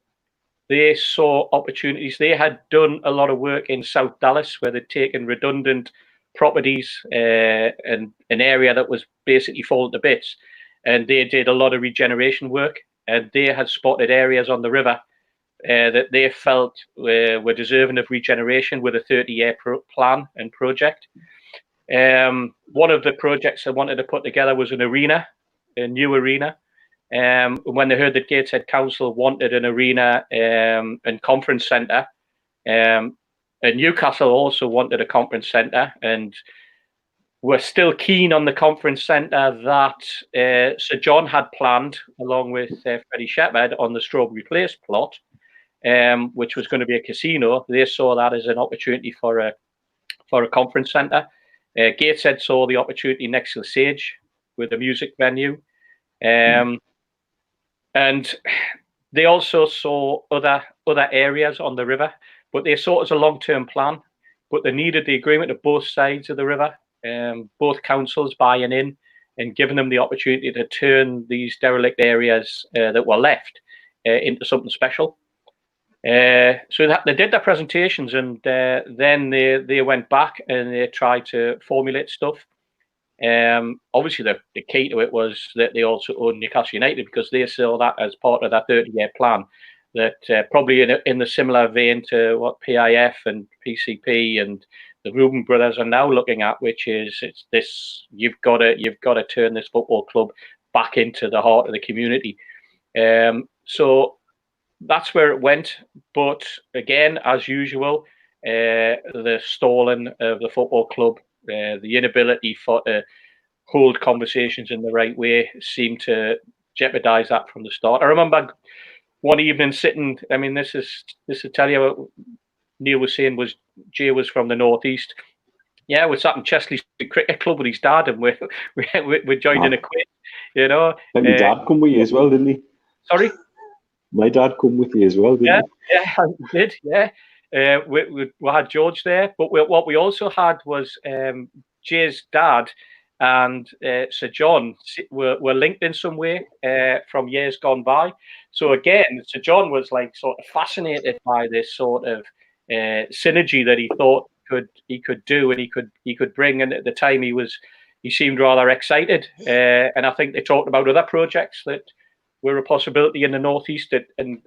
S3: They saw opportunities. They had done a lot of work in South Dallas, where they'd taken redundant properties and an area that was basically falling to bits, and they did a lot of regeneration work, and they had spotted areas on the river that they felt were deserving of regeneration with a 30-year plan and project. One of the projects they wanted to put together was an arena, a new arena. When they heard that Gateshead Council wanted an arena and conference centre, and Newcastle also wanted a conference centre, and we're still keen on the conference centre that Sir John had planned along with Freddie Shepherd on the Strawberry Place plot, which was going to be a casino. They saw that as an opportunity for a conference centre. Gateshead saw the opportunity next to the Sage with a music venue. And they also saw other areas on the river, but they saw it as a long-term plan. But they needed the agreement of both sides of the river, both councils buying in and giving them the opportunity to turn these derelict areas that were left into something special. So they did their presentations, and then they went back and they tried to formulate stuff. Obviously, the key to it was that they also owned Newcastle United, because they saw that as part of that 30-year plan. That probably in the similar vein to what PIF and PCP and the Reuben brothers are now looking at, which is you've got to turn this football club back into the heart of the community. So that's where it went. But again, as usual, the stalling of the football club, the inability to hold conversations in the right way seemed to jeopardize that from the start. I remember one evening sitting, I mean, this is to tell you what Neil was saying, Jay was from the northeast. Yeah, we sat in Chesley Cricket Club with his dad, and we joined in a quiz, you know.
S2: And your dad come with you as well, didn't he?
S3: Sorry?
S2: My dad come with you as well, didn't he?
S3: Yeah, I did, yeah. We had George there, but what we also had was Jay's dad and Sir John were linked in some way from years gone by. So again, Sir John was like sort of fascinated by this sort of synergy that he thought he could do, and he could bring. And at the time, he seemed rather excited. And I think they talked about other projects that were a possibility in the northeast. And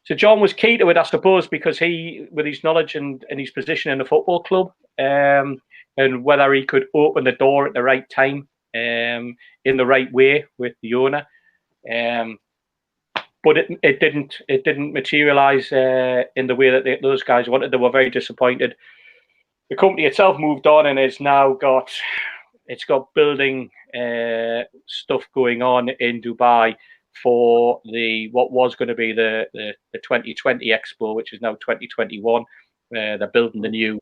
S3: so John was key to it, I suppose, because he, with his knowledge and his position in the football club, and whether he could open the door at the right time, in the right way with the owner. But it didn't materialise in the way that those guys wanted. They were very disappointed. The company itself moved on and has now got building stuff going on in Dubai for what was going to be the 2020 Expo, which is now 2021. They're building the new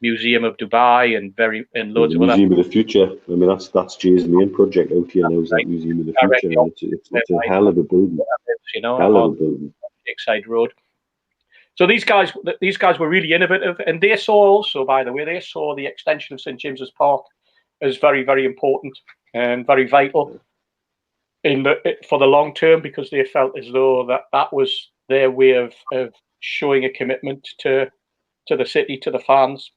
S3: Museum of Dubai and loads of other.
S2: Museum of the Future. I mean, that's Jay's main project out here now, is that Museum of the Future. And it's a hell of a building.
S3: You know,
S2: hell of a building.
S3: Lakeside Road. So these guys were really innovative, and they saw also, by the way, the extension of St James's Park as very, very important and very vital for the long term, because they felt as though that was their way of showing a commitment to the city, to the fans.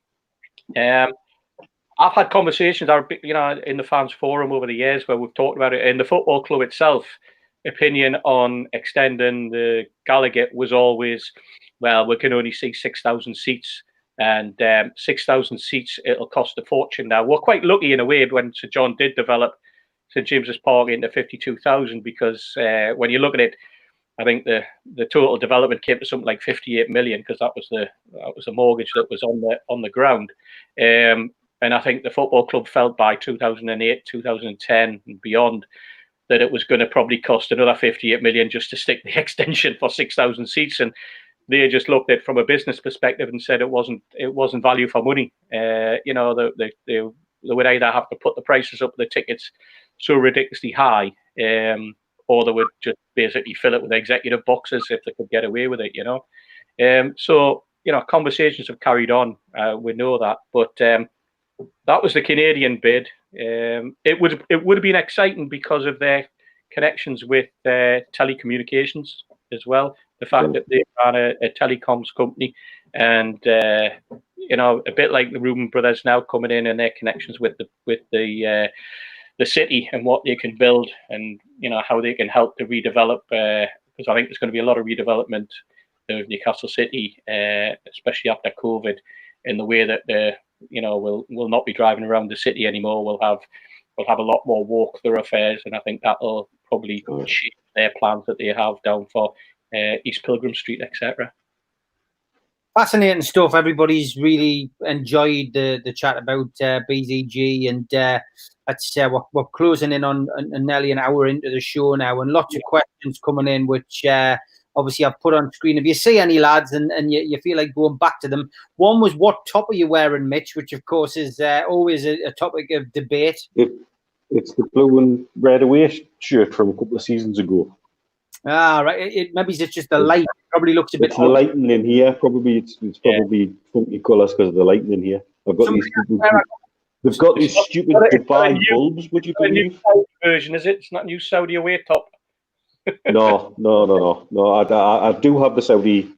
S3: I've had conversations, in the fans forum over the years where we've talked about it. In the football club itself, opinion on extending the Gallagher was always, well, we can only see 6,000 seats, and 6,000 seats, it'll cost a fortune. Now, we're quite lucky in a way when Sir John did develop St James's Park into 52,000, because when you look at it, I think the total development came to something like 58 million, because that was the mortgage that was on the ground. And And I think the football club felt by 2008, 2010 and beyond that it was going to probably cost another 58 million just to stick the extension for 6,000 seats. And they just looked at it from a business perspective and said it wasn't value for money. They would either have to put the prices up of the tickets so ridiculously high, or they would just basically fill it with executive boxes if they could get away with it, So, conversations have carried on. We know that. But that was the Canadian bid. It would have been exciting because of their connections with telecommunications as well. The fact that they ran a telecoms company, and a bit like the Reuben brothers now coming in and their connections with the city and what they can build, and how they can help to redevelop. Because I think there's going to be a lot of redevelopment of Newcastle City, especially after COVID, in the way that we'll not be driving around the city anymore. We'll have a lot more walk thoroughfares, and I think that'll probably shape their plans that they have down for East Pilgrim Street, etc.
S1: Fascinating stuff. Everybody's really enjoyed the chat about BZG, and we're closing in on nearly an hour into the show now, and lots of questions coming in, which obviously I've put on screen. If you see any lads and you feel like going back to them, one was, what top are you wearing, Mitch? Which of course is always a topic of debate.
S2: It's the blue and red away shirt from a couple of seasons ago.
S1: Ah, right. Maybe it's just the light. It probably looks a bit.
S2: It's the lighting in here. Probably it's probably funky colours because of the lighting in here. I've got these. They've got these stupid Dubai bulbs. Would you believe?
S3: Version is it? It's not new Saudi away top.
S2: No. I do have the Saudi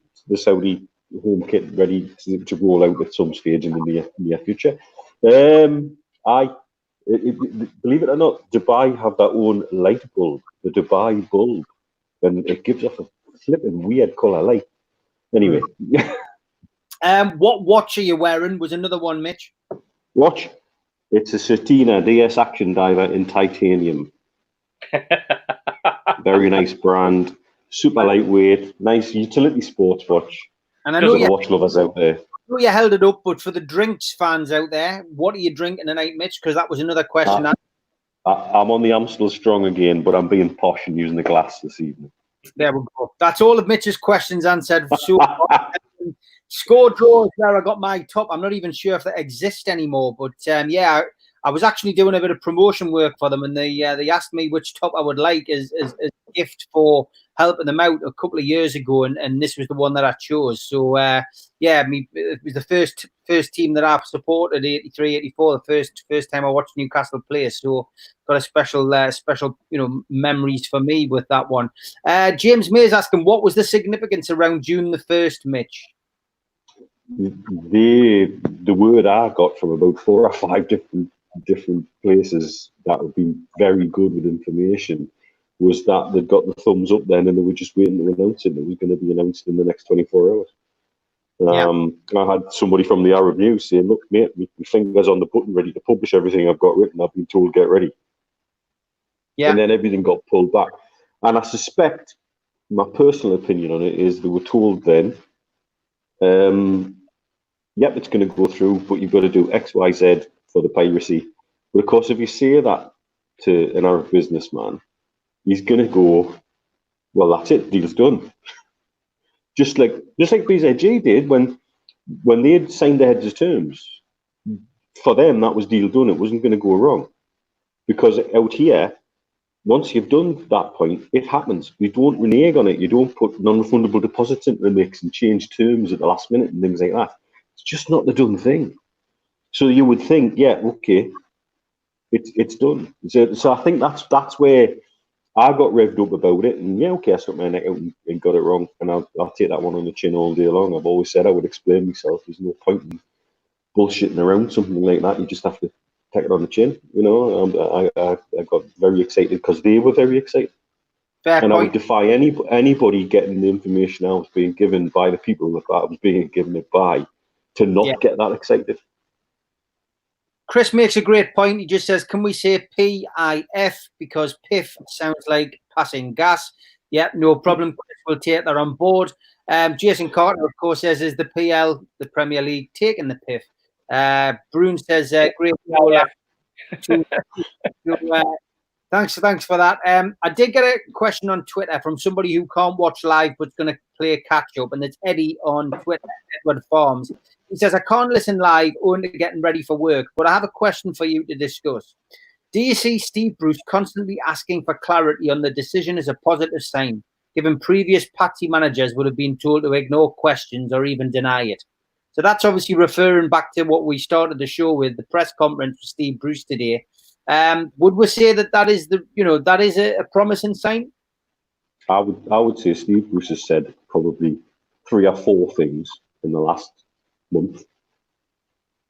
S2: home kit ready to roll out at some stage in the near future. Believe it or not, Dubai have their own light bulb, the Dubai bulb, and it gives off a flipping weird colour light. Anyway.
S1: What watch are you wearing was another one, Mitch?
S2: Watch? It's a Certina DS Action Diver in titanium. Very nice brand, super lightweight, nice utility sports watch. And I know you watch lovers out there.
S1: I know you held it up, but for the drinks fans out there, what are you drinking tonight, Mitch? Because that was another question.
S2: I'm on the Amstel Strong again, but I'm being posh and using the glass this evening.
S1: There we go. That's all of Mitch's questions answered. So, score draw is where I got my top. I'm not even sure if they exist anymore, but I was actually doing a bit of promotion work for them, and they asked me which top I would like as a gift for helping them out a couple of years ago, and this was the one that I chose. So it was the first team that I've supported, 83, 84, the first time I watched Newcastle play. So got a special memories for me with that one. James May's asking, what was the significance around June the 1st, Mitch?
S2: The word I got from about 4 or 5 different places that have been very good with information was that they'd got the thumbs up then, and they were just waiting to announce it. It was going to be announced in the next 24 hours. I had somebody from the Arab News saying, "Look, mate, my finger's on the button, ready to publish everything I've got written. I've been told get ready." Yeah. And then everything got pulled back. And I suspect, my personal opinion on it is, they were told then, yep, it's going to go through, but you've got to do X, Y, Z for the piracy. But of course, if you say that to an Arab businessman, he's going to go, well, that's it, deal's done. Just like BZG did when they had signed the heads of terms. For them, that was deal done. It wasn't going to go wrong. Because out here, once you've done that point, it happens. You don't renege on it. You don't put non-refundable deposits into the mix and change terms at the last minute and things like that. It's just not the done thing. So you would think, yeah, okay, it's done. So I think that's where I got revved up about it, and yeah, okay, I stuck my neck out and got it wrong, and I'll take that one on the chin all day long. I've always said I would explain myself. There's no point in bullshitting around something like that. You just have to take it on the chin, I got very excited because they were very excited. Fair and point. I would defy anybody getting the information I was being given by the people that I was being given it by to not get that excited.
S1: Chris makes a great point. He just says, can we say PIF? Because PIF sounds like passing gas. Yeah, no problem. Chris will take that on board. Jason Carter, of course, says, is the PL, the Premier League, taking the PIF? Brune says, great. Thanks for that. I did get a question on Twitter from somebody who can't watch live but's going to play a catch up, and it's Eddie on Twitter, Edward Farms. He says, I can't listen live, only getting ready for work, but I have a question for you to discuss. Do you see Steve Bruce constantly asking for clarity on the decision as a positive sign, given previous Patsy managers would have been told to ignore questions or even deny it? So that's obviously referring back to what we started the show with, the press conference with Steve Bruce today. Would we say that is a promising sign?
S2: I would say Steve Bruce has said probably 3 or 4 things in the last month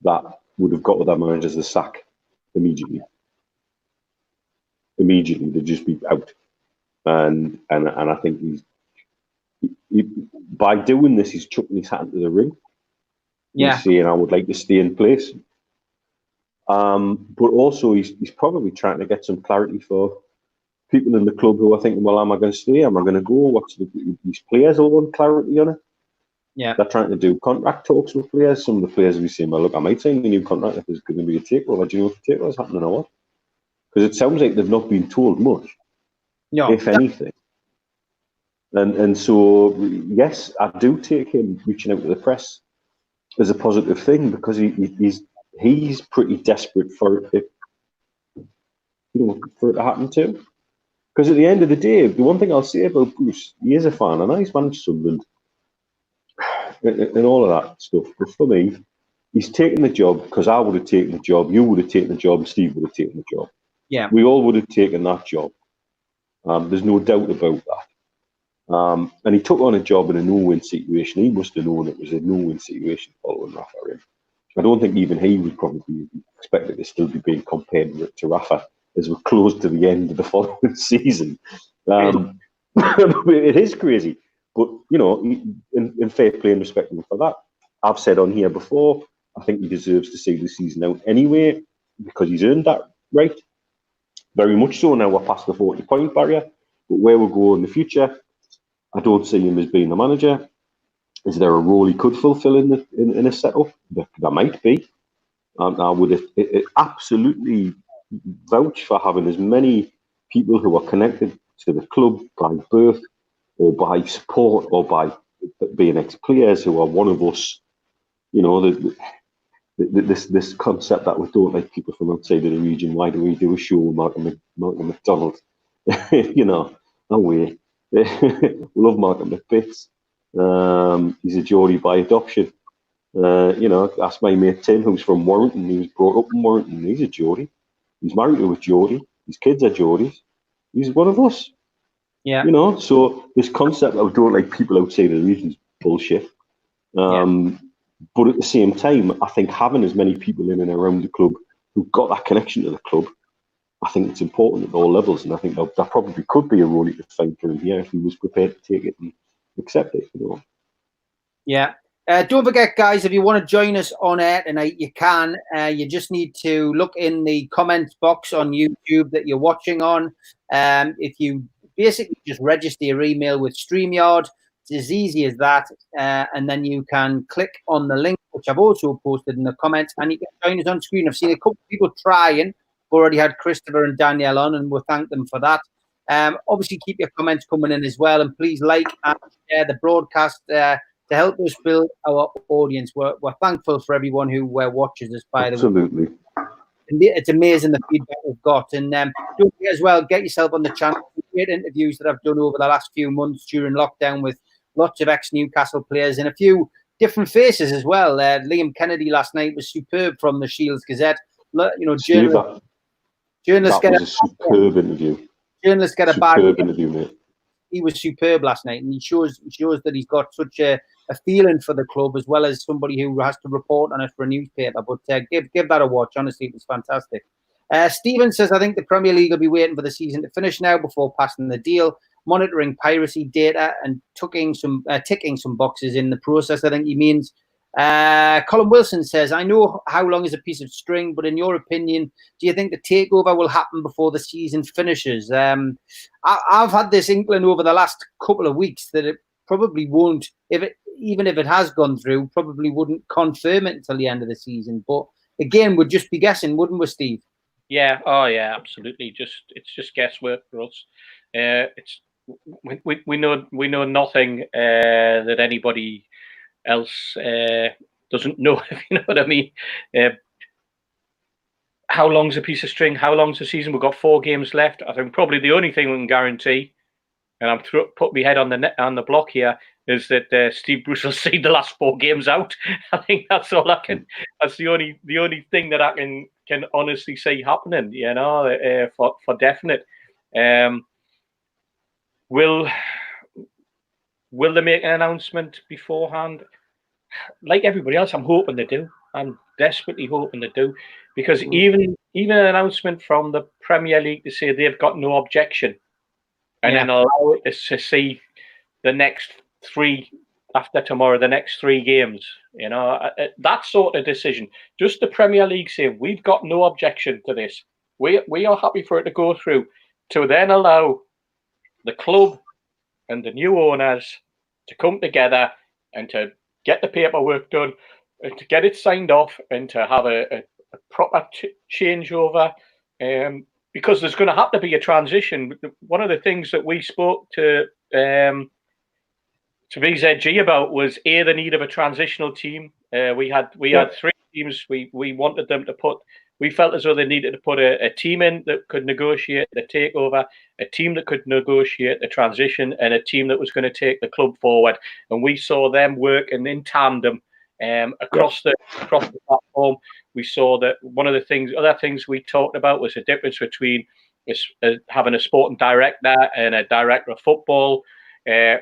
S2: that would have got other managers the sack immediately. Immediately, they'd just be out. And I think he by doing this, he's chucking his hat into the ring. Yeah. He's saying, I would like to stay in place. But also, he's probably trying to get some clarity for people in the club who are thinking, well, am I going to stay? Am I going to go? These players all want clarity on it.
S1: Yeah.
S2: They're trying to do contract talks with players. Some of the players will be saying, well, look, I might sign a new contract if there's going to be a takeover. Do you know if the takeover is happening or what? Because it sounds like they've not been told much, if anything. And so, yes, I do take him reaching out to the press as a positive thing, because he's pretty desperate for it, for it to happen too. Because at the end of the day, the one thing I'll say about Bruce, he is a fan, and he's managed Sunderland and all of that stuff. But for me, he's taken the job because I would have taken the job, you would have taken the job, and Steve would have taken the job.
S1: Yeah,
S2: we all would have taken that job. There's no doubt about that. And he took on a job in a no-win situation. He must have known it was a no-win situation following Rafa in. I don't think even he would probably expect it to still be being compared to Rafa as we're close to the end of the following season. It is crazy. But, in fair play and respect him for that, I've said on here before, I think he deserves to see the season out anyway, because he's earned that right. Very much so. Now we're past the 40-point barrier. But where we'll go in the future, I don't see him as being the manager. Is there a role he could fulfill in a setup? There might be. I would absolutely vouch for having as many people who are connected to the club by birth or by support or by being ex-players who are one of us. This concept that we don't like people from outside of the region. Why do we do a show with Malcolm McDonald? No way. We love Malcolm McBits. He's a Geordie by adoption. That's my mate Tim, who's from Warrington. He was brought up in Warrington. He's a Geordie. He's married to a Geordie. His kids are Geordies. He's one of us.
S1: Yeah.
S2: So this concept that we don't like people outside of the region is bullshit. But at the same time, I think having as many people in and around the club who've got that connection to the club, I think it's important at all levels. And I think that probably could be a role he could find for him here if he was prepared to take it and accept it.
S1: Yeah. Don't forget, guys, if you want to join us on air tonight, you can. You just need to look in the comments box on YouTube that you're watching on. If you basically just register your email with StreamYard, it's as easy as that. And then you can click on the link, which I've also posted in the comments, and you can join us on screen. I've seen a couple of people trying. We've already had Christopher and Danielle on, and we'll thank them for that. Obviously, keep your comments coming in as well, and please like and share the broadcast to help us build our audience. We're thankful for everyone who watches us, by the way.
S2: Absolutely.
S1: It's amazing the feedback we've got. And don't forget as well, get yourself on the channel. Great interviews that I've done over the last few months during lockdown with lots of ex-Newcastle players and a few different faces as well. Liam Kennedy last night was superb from the Shields Gazette. Journalists
S2: get a superb interview.
S1: Journalists get a bad
S2: interview, mate.
S1: He was superb last night, and he shows that he's got such a feeling for the club, as well as somebody who has to report on it for a newspaper. But give that a watch. Honestly, it was fantastic. Stephen says, I think the Premier League will be waiting for the season to finish now before passing the deal, monitoring piracy data and ticking some boxes in the process. I think he means. Colin Wilson says, I know how long is a piece of string, but in your opinion, do you think the takeover will happen before the season finishes? I've had this inkling over the last couple of weeks that it probably won't. If even if it has gone through, probably wouldn't confirm it until the end of the season. But again, we'd just be guessing, wouldn't we, Steve?
S3: Yeah. Oh, yeah. Absolutely. It's just guesswork for us. We know nothing that anybody else doesn't know. If you know what I mean. How long's a piece of string? How long's the season? We've got 4 games left. I think probably the only thing we can guarantee, and I'm put my head on the block here, is that Steve Bruce will see the last 4 games out. I think that's all I can. That's the only thing that I can honestly see happening. You know, for definite. Will they make an announcement beforehand? Like everybody else, I'm hoping they do. I'm desperately hoping they do, because even an announcement from the Premier League to say they've got no objection, and then allow it to see the next 3 after tomorrow, the next 3 games. You know, that sort of decision. Just the Premier League saying we've got no objection to this. We are happy for it to go through, to then allow the club and the new owners to come together and to get the paperwork done, and to get it signed off, and to have a proper changeover, because there's going to have to be a transition. One of the things that we spoke to VZG about was the need of a transitional team. We had 3 teams. We wanted them to put. We felt as though they needed to put a team in that could negotiate the takeover, a team that could negotiate the transition, and a team that was going to take the club forward. And we saw them working in tandem across the platform. We saw that one of the other things we talked about was the difference between having a sporting director and a director of football.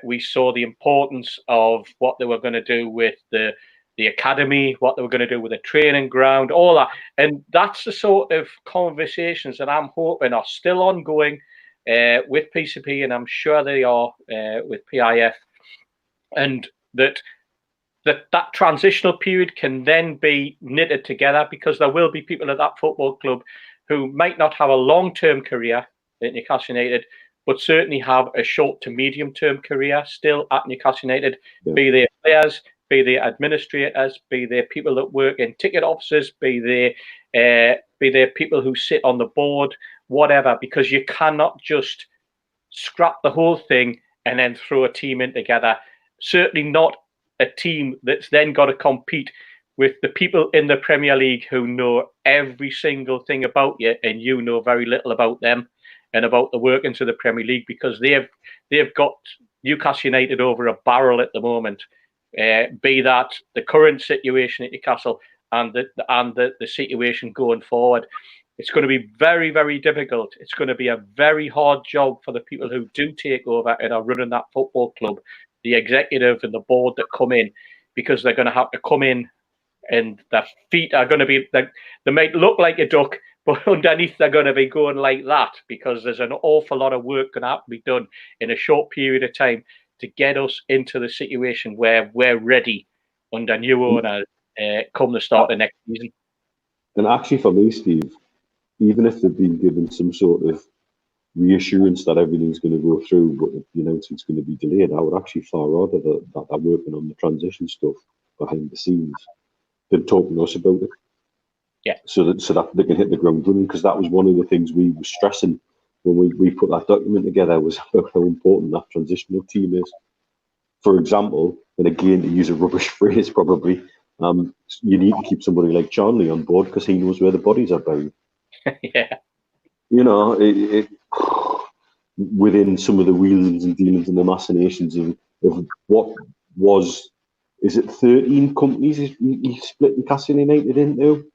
S3: We saw the importance of what they were going to do with the academy, what they were going to do with the training ground, all that. And that's the sort of conversations that I'm hoping are still ongoing with PCP, and I'm sure they are with PIF. And that transitional period can then be knitted together, because there will be people at that football club who might not have a long-term career at Newcastle United, but certainly have a short to medium-term career still at Newcastle United, be they players, be they administrators, be they people that work in ticket offices, be they people who sit on the board, whatever, because you cannot just scrap the whole thing and then throw a team in together. Certainly not a team that's then got to compete with the people in the Premier League who know every single thing about you, and you know very little about them and about the workings of the Premier League, because they've got Newcastle United over a barrel at the moment. Be that the current situation at Newcastle and the situation going forward. It's going to be very, very difficult. It's going to be a very hard job for the people who do take over and are running that football club, the executive and the board that come in, because they're going to have to come in and their feet are going to be, they might look like a duck, but underneath they're going to be going like that, because there's an awful lot of work going to have to be done in a short period of time to get us into the situation where we're ready under new owners come the start of next season.
S2: And actually for me, Steve, even if they've been given some sort of reassurance that everything's going to go through, but the announcement's going to be delayed, I would actually far rather that they're working on the transition stuff behind the scenes than talking to us about it.
S3: Yeah.
S2: So that they can hit the ground running, because that was one of the things we were stressing when we put that document together, was about how important that transitional team is. For example, and again, to use a rubbish phrase probably, you need to keep somebody like Charnley on board, because he knows where the bodies are buried.
S3: Yeah.
S2: You know, within some of the wheelings and dealings and the machinations of what was, is it 13 companies he split Newcastle United into?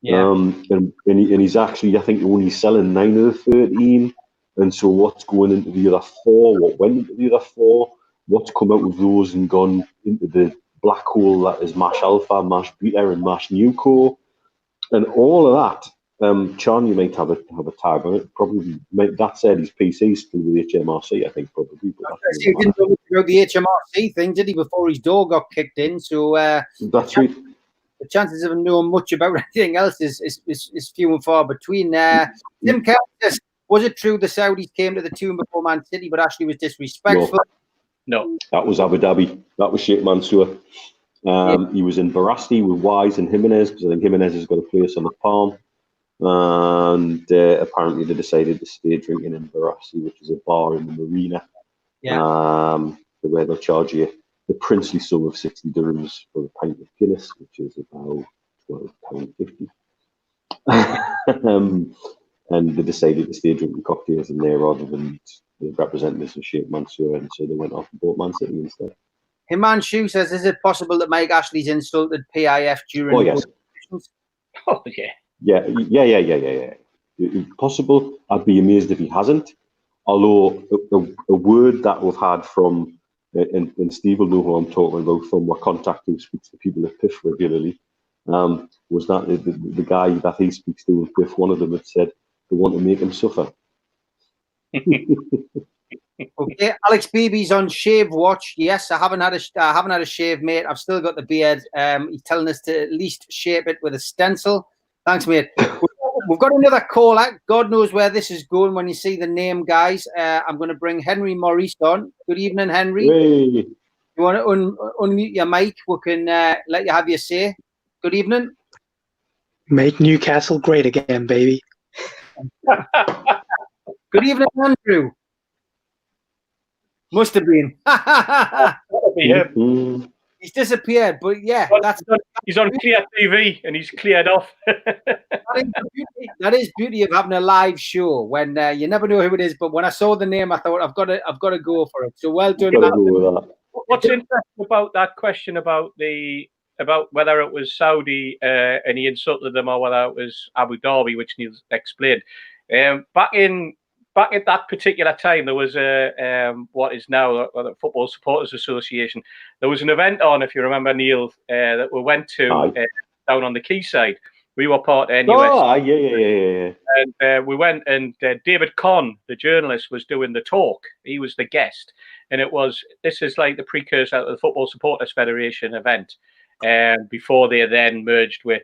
S3: Yeah.
S2: And he's actually, I think, only selling 9 of the 13. And so what's going into the other 4? What went into the other 4? What's come out of those and gone into the black hole that is MASH Alpha, MASH Beta, and MASH Newco? And all of that, Charnley might have a tag on it. Probably, that said, his PC's still with HMRC, I think, probably. But
S1: he didn't know about the HMRC thing, did he, before his door got kicked in? So
S2: that's right.
S1: The chances of him knowing much about anything else is few and far between. Tim Kelly says, was it true the Saudis came to the tomb before Man City, but Ashley was disrespectful?
S3: No.
S2: That was Abu Dhabi. That was Sheikh Mansour. He was in Barasti with Wise and Jimenez, because I think Jimenez has got a place on the Palm. And apparently they decided to stay drinking in Barasti, which is a bar in the marina. Where they'll charge you the princely sum of 60 dirhams for a pint of Guinness, which is about £12.50. And they decided to stay drinking cocktails in there rather than the representatives of Sheikh Mansour, and so they went off and bought Man City instead.
S1: Himanshu says, is it possible that Mike Ashley's insulted PIF during...
S2: Oh, yes.
S3: Oh, yeah.
S2: Yeah. It's possible. I'd be amazed if he hasn't. Although a word that we've had from, and Steve will know who I'm talking about, from our contact who speaks to people at PIF regularly, was that the guy that he speaks to in PIF, one of them had said they want to make him suffer.
S1: Okay, Alex Beebe's on shave watch. Yes, I haven't had a shave, mate. I've still got the beard. He's telling us to at least shape it with a stencil. Thanks, mate. We've got another caller. God knows where this is going when you see the name, guys. I'm going to bring Henry Maurice on. Good evening, Henry.
S2: Hey.
S1: You want to unmute your mic? We can let you have your say. Good evening.
S6: Make Newcastle great again, baby.
S1: Good evening, Andrew. Must have been. He's disappeared, but yeah,
S3: he's on Clear TV and he's cleared off.
S1: That is beauty of having a live show when you never know who it is. But when I saw the name, I thought I've got to go for it. So well done.
S3: What's interesting about that question about whether it was Saudi and he insulted them or whether it was Abu Dhabi, which Neil explained. Back at that particular time, there was what is now the Football Supporters Association. There was an event on, if you remember, Neil, that we went to down on the quayside. We were part of NUFC. And we went, and David Conn, the journalist, was doing the talk. He was the guest. And this is like the precursor of the Football Supporters Federation event, before they then merged with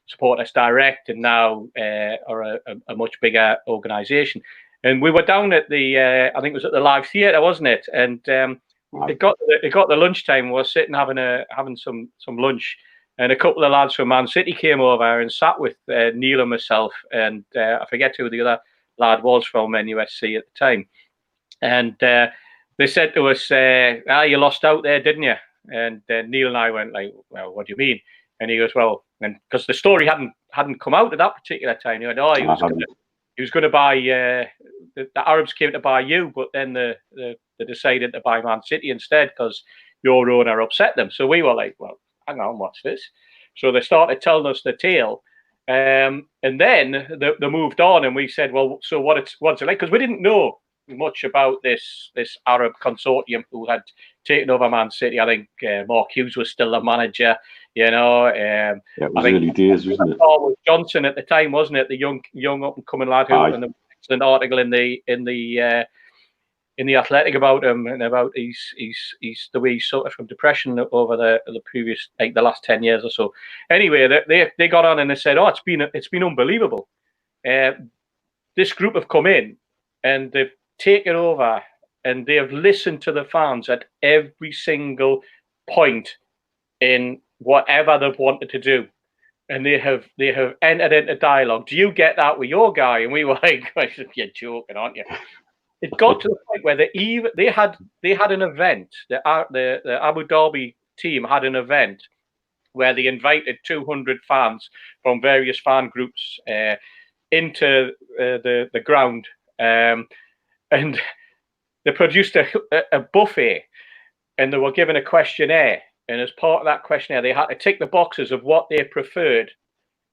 S3: Supporters Direct, and now are a much bigger organisation. And we were down at the, I think it was at the Live Theatre, wasn't it? And it got the lunchtime. We were sitting having some lunch, and a couple of lads from Man City came over and sat with Neil and myself, and I forget who the other lad was from NUFC at the time. And they said to us, you lost out there, didn't you? And Neil and I went like, well, what do you mean? And he goes, well, and because the story hadn't come out at that particular time, he went, oh, he was going to buy. The Arabs came to buy you, but then they decided to buy Man City instead because your owner upset them. So we were like, well, hang on, what's this? So they started telling us the tale, and then they moved on, and we said, well, so what's it like? Because we didn't know much about this Arab consortium who had taken over Man City. I think Mark Hughes was still the manager. You know,
S2: it was early days, wasn't it?
S3: Was Johnson at the time, wasn't it? The young up and coming lad who, and an excellent article in the Athletic about him and about he's the way he suffered from depression over the previous, like the last 10 years or so. Anyway, they got on and they said, oh, it's been unbelievable. This group have come in and they've taken over and they have listened to the fans at every single point in whatever they've wanted to do, and they have entered into dialogue. Do you get that with your guy? And we were like, you're joking, aren't you? It got to the point where they had an event. The Abu Dhabi team had an event where they invited 200 fans from various fan groups into the ground, and they produced a buffet, and they were given a questionnaire. And as part of that questionnaire, they had to tick the boxes of what they preferred,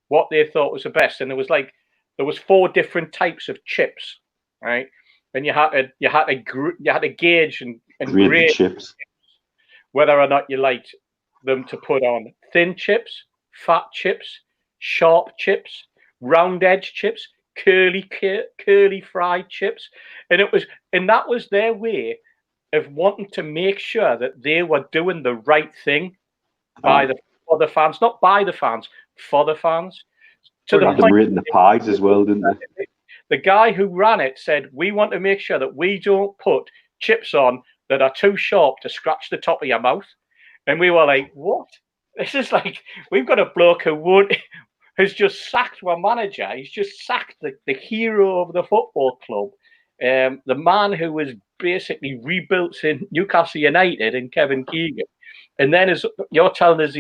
S3: what they thought was the best. And there was 4 different types of chips, right? And you had to gauge and grade
S2: chips,
S3: whether or not you liked them to put on thin chips, fat chips, sharp chips, round edge chips, curly fried chips, and that was their way of wanting to make sure that they were doing the right thing for the fans, not by the fans, for the fans.
S2: To the point, written the pies as well, didn't they?
S3: The guy who ran it said, "We want to make sure that we don't put chips on that are too sharp to scratch the top of your mouth. And we were like, what? This is like, we've got a bloke who has just sacked our manager. He's just sacked the hero of the football club. The man who was basically rebuilt in Newcastle United and Kevin Keegan. And then as you're telling us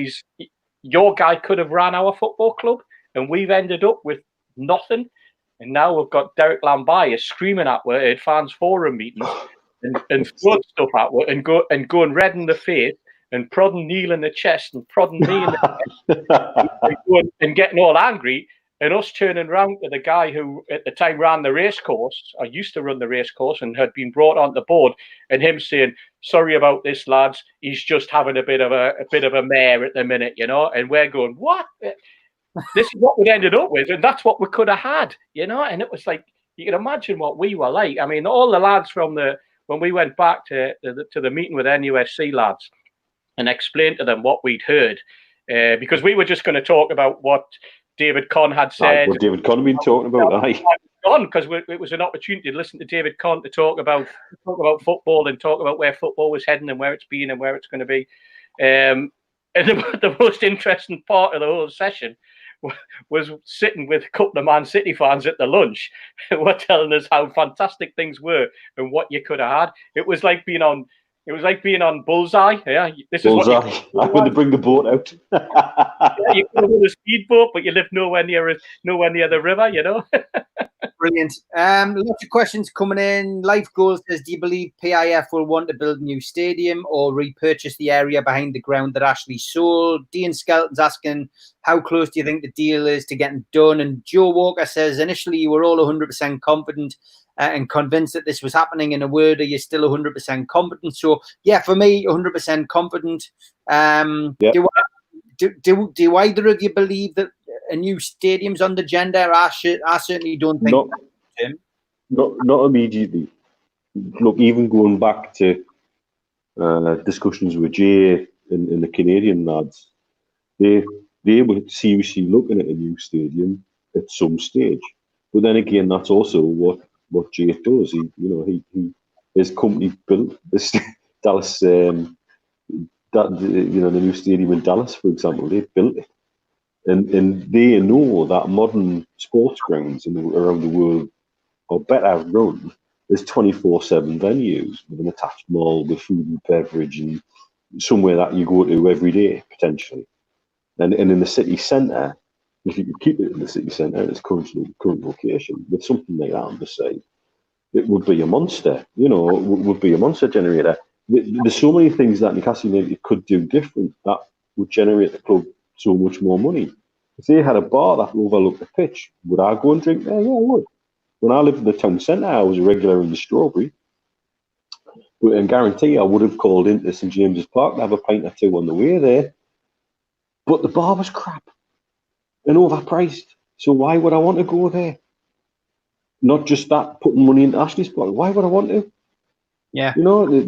S3: your guy could have ran our football club and we've ended up with nothing. And now we've got Derek Lambaya screaming at us at fans forum meetings and throwing stuff at us and going red in the face and prodding Neil in the chest and prodding me in the chest and getting all angry. And us turning around to the guy who at the time ran the race course, or used to run the race course, and had been brought on the board, and him saying, "Sorry about this, lads. He's just having a bit of a mare at the minute, you know." And we're going, "What? This is what we ended up with, and that's what we could have had, you know." And it was like, you can imagine what we were like. I mean, all the lads when we went back to the meeting with NUFC lads and explained to them what we'd heard, because we were just going to talk about what David Conn had said.
S2: What David Conn had been talking about,
S3: because it was an opportunity to listen to David Conn to talk about football and talk about where football was heading and where it's been and where it's going to be. And the most interesting part of the whole session was sitting with a couple of Man City fans at the lunch who were telling us how fantastic things were and what you could have had. It was like being on Bullseye. Yeah, this
S2: Bullseye.
S3: Is
S2: when they bring the boat out.
S3: Yeah, you could have won a speedboat, but you live nowhere near the river, you know.
S1: Brilliant. Lots of questions coming in. Life Goal says, do you believe PIF will want to build a new stadium or repurchase the area behind the ground that Ashley sold? Dean Skelton's asking, how close do you think the deal is to getting done? And Joe Walker says, initially you were all 100% confident and convinced that this was happening. In a word, are you still 100% confident? So, yeah, for me, 100% confident. Do either of you believe that a new stadium's on the agenda? I certainly don't think that,
S2: not immediately. Look, even going back to discussions with Jay and the Canadian lads, they were seriously looking at a new stadium at some stage. But then again, that's also what Jay does. His company built this Dallas, the new stadium in Dallas, for example. They built it. And they know that modern sports grounds around the world are better run as 24/7 venues with an attached mall with food and beverage and somewhere that you go to every day, potentially. And in the city centre, if you could keep it in the city centre in its current location, with something like that on the side, it would be a monster, it would be a monster generator. There's so many things that Newcastle United could do different that would generate the club so much more money. If they had a bar that overlooked the pitch, would I go and drink there? Yeah, I would. When I lived in the town centre, I was a regular in the Strawberry. But I guarantee I would have called into St James's Park to have a pint or two on the way there. But the bar was crap and overpriced. So why would I want to go there? Not just that, putting money into Ashley's pocket. Why would I want to?
S1: Yeah.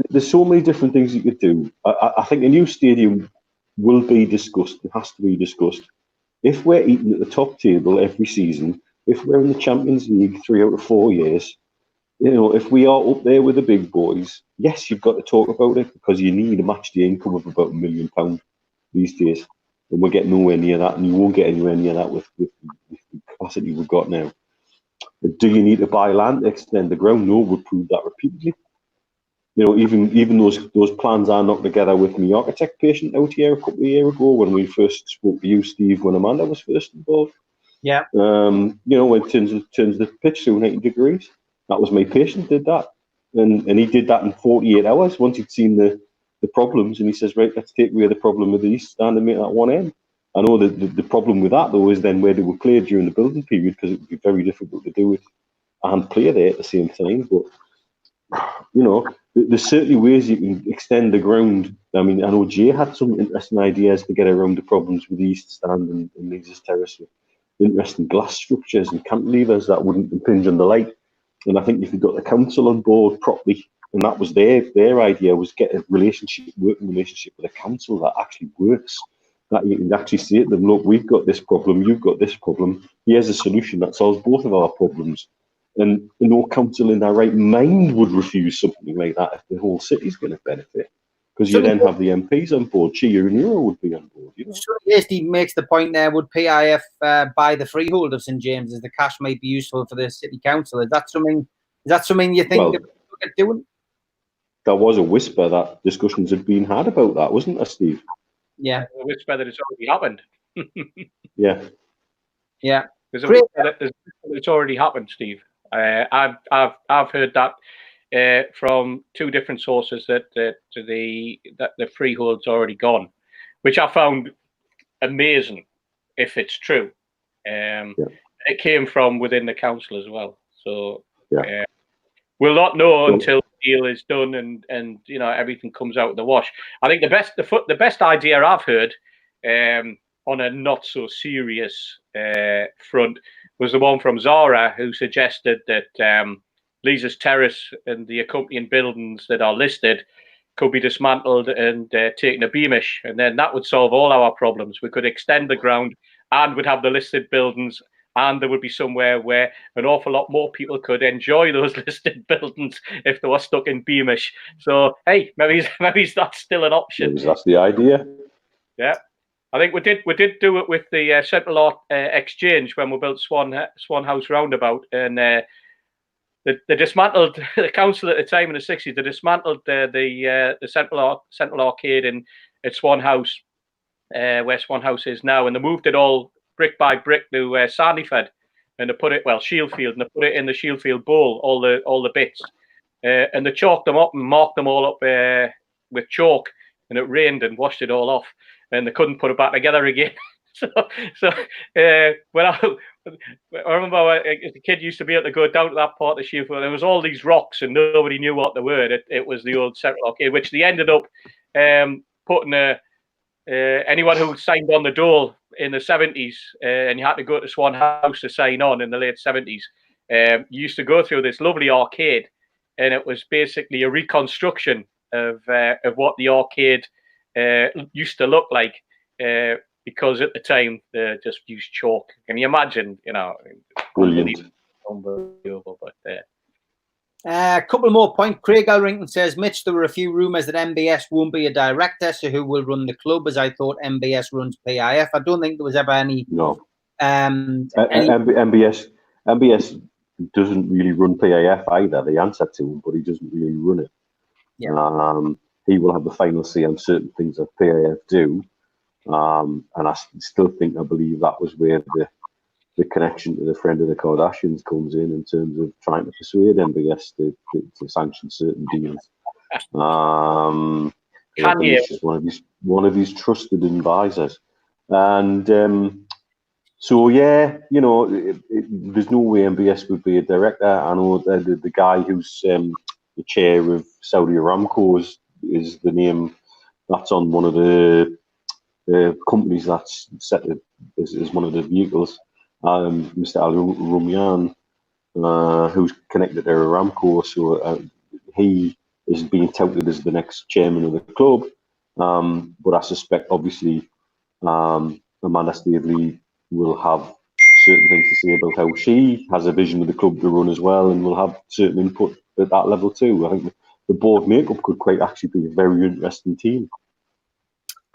S2: There's so many different things you could do. I think a new stadium will be discussed. It has to be discussed. If we're eating at the top table every season, if we're in the Champions League 3 out of 4 years, if we are up there with the big boys, yes, you've got to talk about it because you need a match day income of about £1 million these days. And we're getting nowhere near that, and you won't get anywhere near that with the capacity we've got now. But do you need to buy land to extend the ground? No, we've proved that repeatedly. Even those plans I knocked together with my architect patient out here a couple of years ago when we first spoke to you, Steve, when Amanda was first involved.
S1: Yeah.
S2: When it turns the pitch to 90 degrees, that was my patient did that, and he did that in 48 hours once he'd seen the problems, and he says, right, let's take away the problem with the east stand and make that one end. I know the problem with that though is then where they were played during the building period, because it would be very difficult to do it and play there at the same time. But there's certainly ways you can extend the ground. I mean, I know Jay had some interesting ideas to get around the problems with the east stand and Leeds Terrace, with interesting glass structures and cantilevers that wouldn't impinge on the light. And I think if you got the council on board properly, and that was their idea, was get a working relationship with a council that actually works, that you can actually say to them, look, we've got this problem, you've got this problem, here's a solution that solves both of our problems. And no council in their right mind would refuse something like that if the whole city's going to benefit. Because you then have the MPs on board. Chia and Euro would be on board. You know?
S1: So Hastie makes the point there, would PIF buy the freehold of St James's? The cash might be useful for the city council. Is that something you think they look at doing?
S2: There was a whisper that discussions had been had about that, wasn't there, Steve?
S1: Yeah.
S3: A whisper that it's already happened.
S2: Yeah.
S1: Yeah.
S3: There's a whisper that it's already happened, Steve. I've heard that from two different sources that the freehold's already gone, which I found amazing if it's true. It came from within the council as well. So we'll not know until the deal is done and you know everything comes out of the wash. I think the best idea I've heard on a not so serious front was the one from Zara, who suggested that Lisa's Terrace and the accompanying buildings that are listed could be dismantled and taken to Beamish, and then that would solve all our problems. We could extend the ground and would have the listed buildings, and there would be somewhere where an awful lot more people could enjoy those listed buildings if they were stuck in Beamish. So, hey, maybe that's still an option.
S2: Maybe that's the idea.
S3: Yeah. I think we did do it with the Central Art Exchange when we built Swan House Roundabout, and they dismantled the council at the time in the 60s. They dismantled the Central Arcade at Swan House, where Swan House is now, and they moved it all brick by brick to Sandyford, and they put it Shieldfield, and they put it in the Shieldfield Bowl, all the bits, and they chalked them up and marked them all up with chalk, and it rained and washed it all off, and they couldn't put it back together again. So when I remember as a kid used to be able to go down to that part of Shieldfield, there was all these rocks and nobody knew what they were. It was the old Central Arcade, which they ended up putting anyone who signed on the door in the 70s, and you had to go to Swan House to sign on in the late 70s, you used to go through this lovely arcade, and it was basically a reconstruction of what the arcade used to look like, because at the time they just used chalk. Can you imagine? You know,
S2: brilliant,
S3: unbelievable. But
S1: a couple more points. Craig Elrington says, Mitch, there were a few rumours that MBS won't be a director, so who will run the club? As I thought MBS runs PIF. I don't think there was ever any.
S2: No. MBS doesn't really run PIF either. They answer to him, but he doesn't really run it.
S1: Yeah.
S2: He will have the final say on certain things that PIF do. And I still believe that was where the connection to the friend of the Kardashians comes in terms of trying to persuade MBS to sanction certain deals. He's just one of his trusted advisors, and so yeah, you know, there's no way MBS would be a director. I know the guy who's the chair of Saudi Aramco is the name that's on one of the companies that's set as one of the vehicles. Mr. Al Rumian, who's connected to Aramco, so he is being touted as the next chairman of the club. But I suspect, obviously, Amanda Staveley will have certain things to say about how she has a vision of the club to run as well, and will have certain input at that level too. I think the board makeup could quite actually be a very interesting team.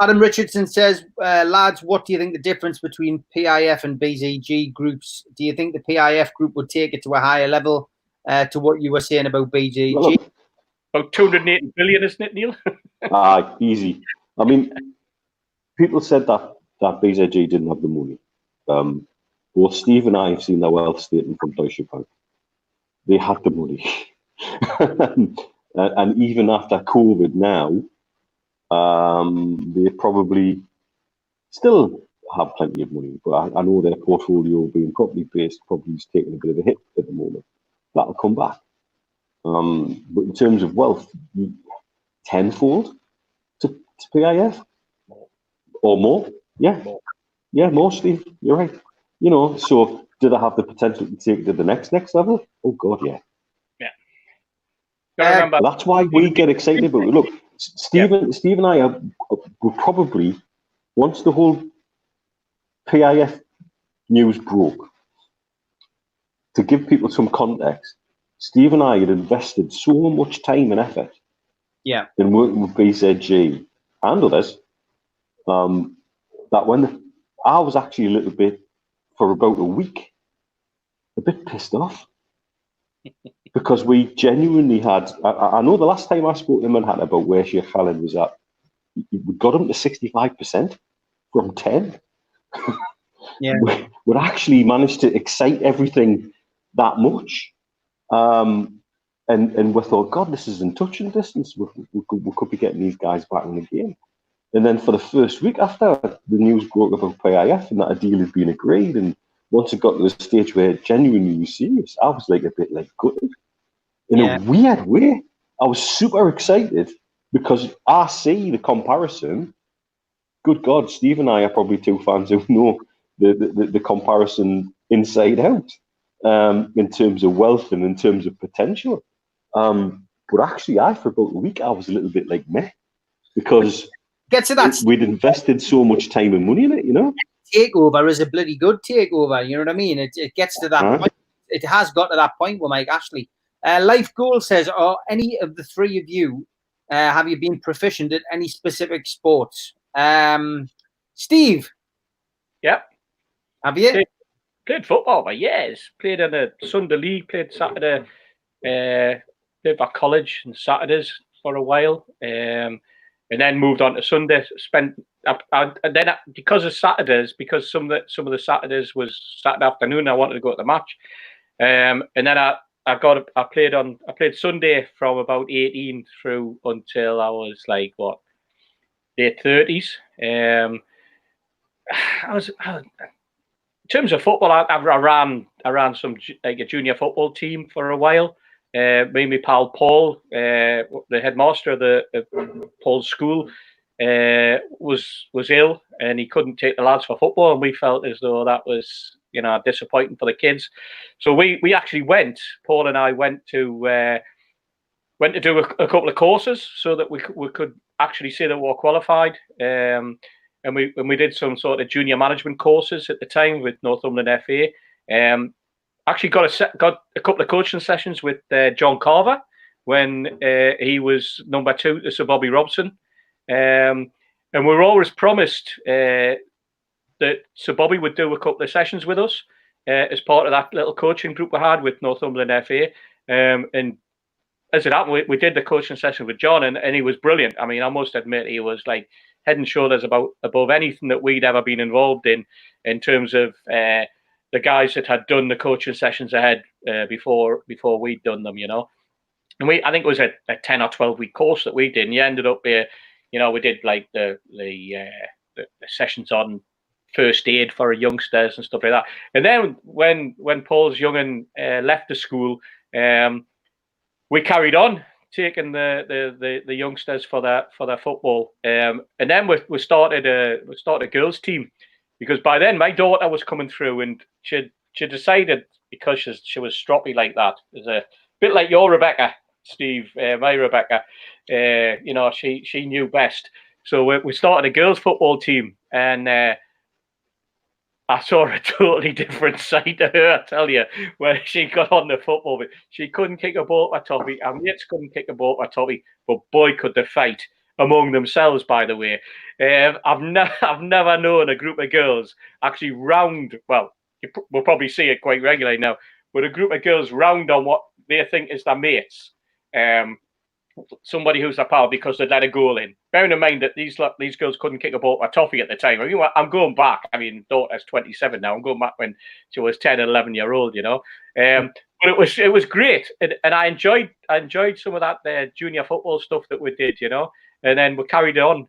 S1: Adam Richardson says, lads, what do you think the difference between PIF and BZG groups? Do you think the PIF group would take it to a higher level to what you were saying about BZG?
S2: Well,
S3: about 280 billion, isn't it, Neil?
S2: Easy. I mean, people said that BZG didn't have the money. Both Steve and I have seen the wealth statement from Deutsche Bank. They had the money. And even after COVID now, they probably still have plenty of money, but I know their portfolio being property based probably is taking a bit of a hit at the moment. That'll come back. But in terms of wealth, tenfold to PIF or more. Yeah, more, Steve. You're right. You know, so do they have the potential to take it to the next level? Oh God, yeah. That's why we get excited about it. Look, Steve and I will probably, once the whole PIF news broke, to give people some context, Steve and I had invested so much time and effort in working with BZG and others that when I was actually a little bit, for about a week, a bit pissed off. Because we genuinely had, I know the last time I spoke to Manhattan about where Sheikh Khalid was at, we got him to 65% from 10.
S1: Yeah.
S2: We'd actually managed to excite everything that much. And we thought, God, this is in touching distance. We could be getting these guys back in the game. And then for the first week after, the news broke about PIF and that a deal had been agreed. And once it got to the stage where it genuinely was serious, I was like a bit like gutted. In a weird way, I was super excited because I see the comparison. Good God, Steve and I are probably two fans who know the comparison inside out in terms of wealth and in terms of potential. But actually, for about a week, I was a little bit like meh because
S1: get to that.
S2: We'd invested so much time and money in it, you know.
S1: Takeover is a bloody good takeover. You know what I mean? It gets to that point. It has got to that point with Mike Ashley. Life Goal says, "Are any of the three of you have you been proficient at any specific sports?" Steve.
S3: Yep.
S1: Have you
S3: played football for years? Played in the Sunday League. Played Saturday. Played for college and Saturdays for a while. And then moved on to Sunday. Spent and then because of Saturdays, because some of the Saturdays was Saturday afternoon. I wanted to go to the match, and then I played Sunday from about 18 through until I was like late 30s. In terms of football, I ran some like a junior football team for a while. Me and my pal Paul, the headmaster of Paul's school, was ill and he couldn't take the lads for football, and we felt as though that was disappointing for the kids. So we actually went. Paul and I went to do a couple of courses so that we could actually say that we were qualified. And we did some sort of junior management courses at the time with Northumberland FA. Actually got a couple of coaching sessions with John Carver when he was number 2 to Sir Bobby Robson. And we were always promised that Sir Bobby would do a couple of sessions with us as part of that little coaching group we had with Northumberland FA. And as it happened, we did the coaching session with John, and he was brilliant. I mean, I must admit, he was like head and shoulders above anything that we'd ever been involved in terms of the guys that had done the coaching sessions ahead before we'd done them, And I think it was a 10 or 12 week course that we did. And you ended up we did like the sessions on first aid for youngsters and stuff like that. And then when Paul's young'un left the school, we carried on taking the youngsters for their football. And then we started a girls team. Because by then my daughter was coming through, and she decided, because she was stroppy like that, is a bit like your Rebecca, Steve, my Rebecca. She knew best. So we started a girls football team, and I saw a totally different side to her, I tell you, where she got on the football. But she couldn't kick a ball at Toffee. Our mates couldn't kick a ball at Toffee, but boy, could they fight among themselves, by the way. I've never known a group of girls actually round, well, we'll probably see it quite regularly now, but a group of girls round on what they think is their mates. Somebody who's their pal because they let a goal in. Bearing in mind that these girls couldn't kick a ball at Toffee at the time. I mean, I'm going back. I mean, daughter's 27 now. I'm going back when she was 10 and 11-year-old, But it was great, and I enjoyed some of that junior football stuff that we did, And then we carried on.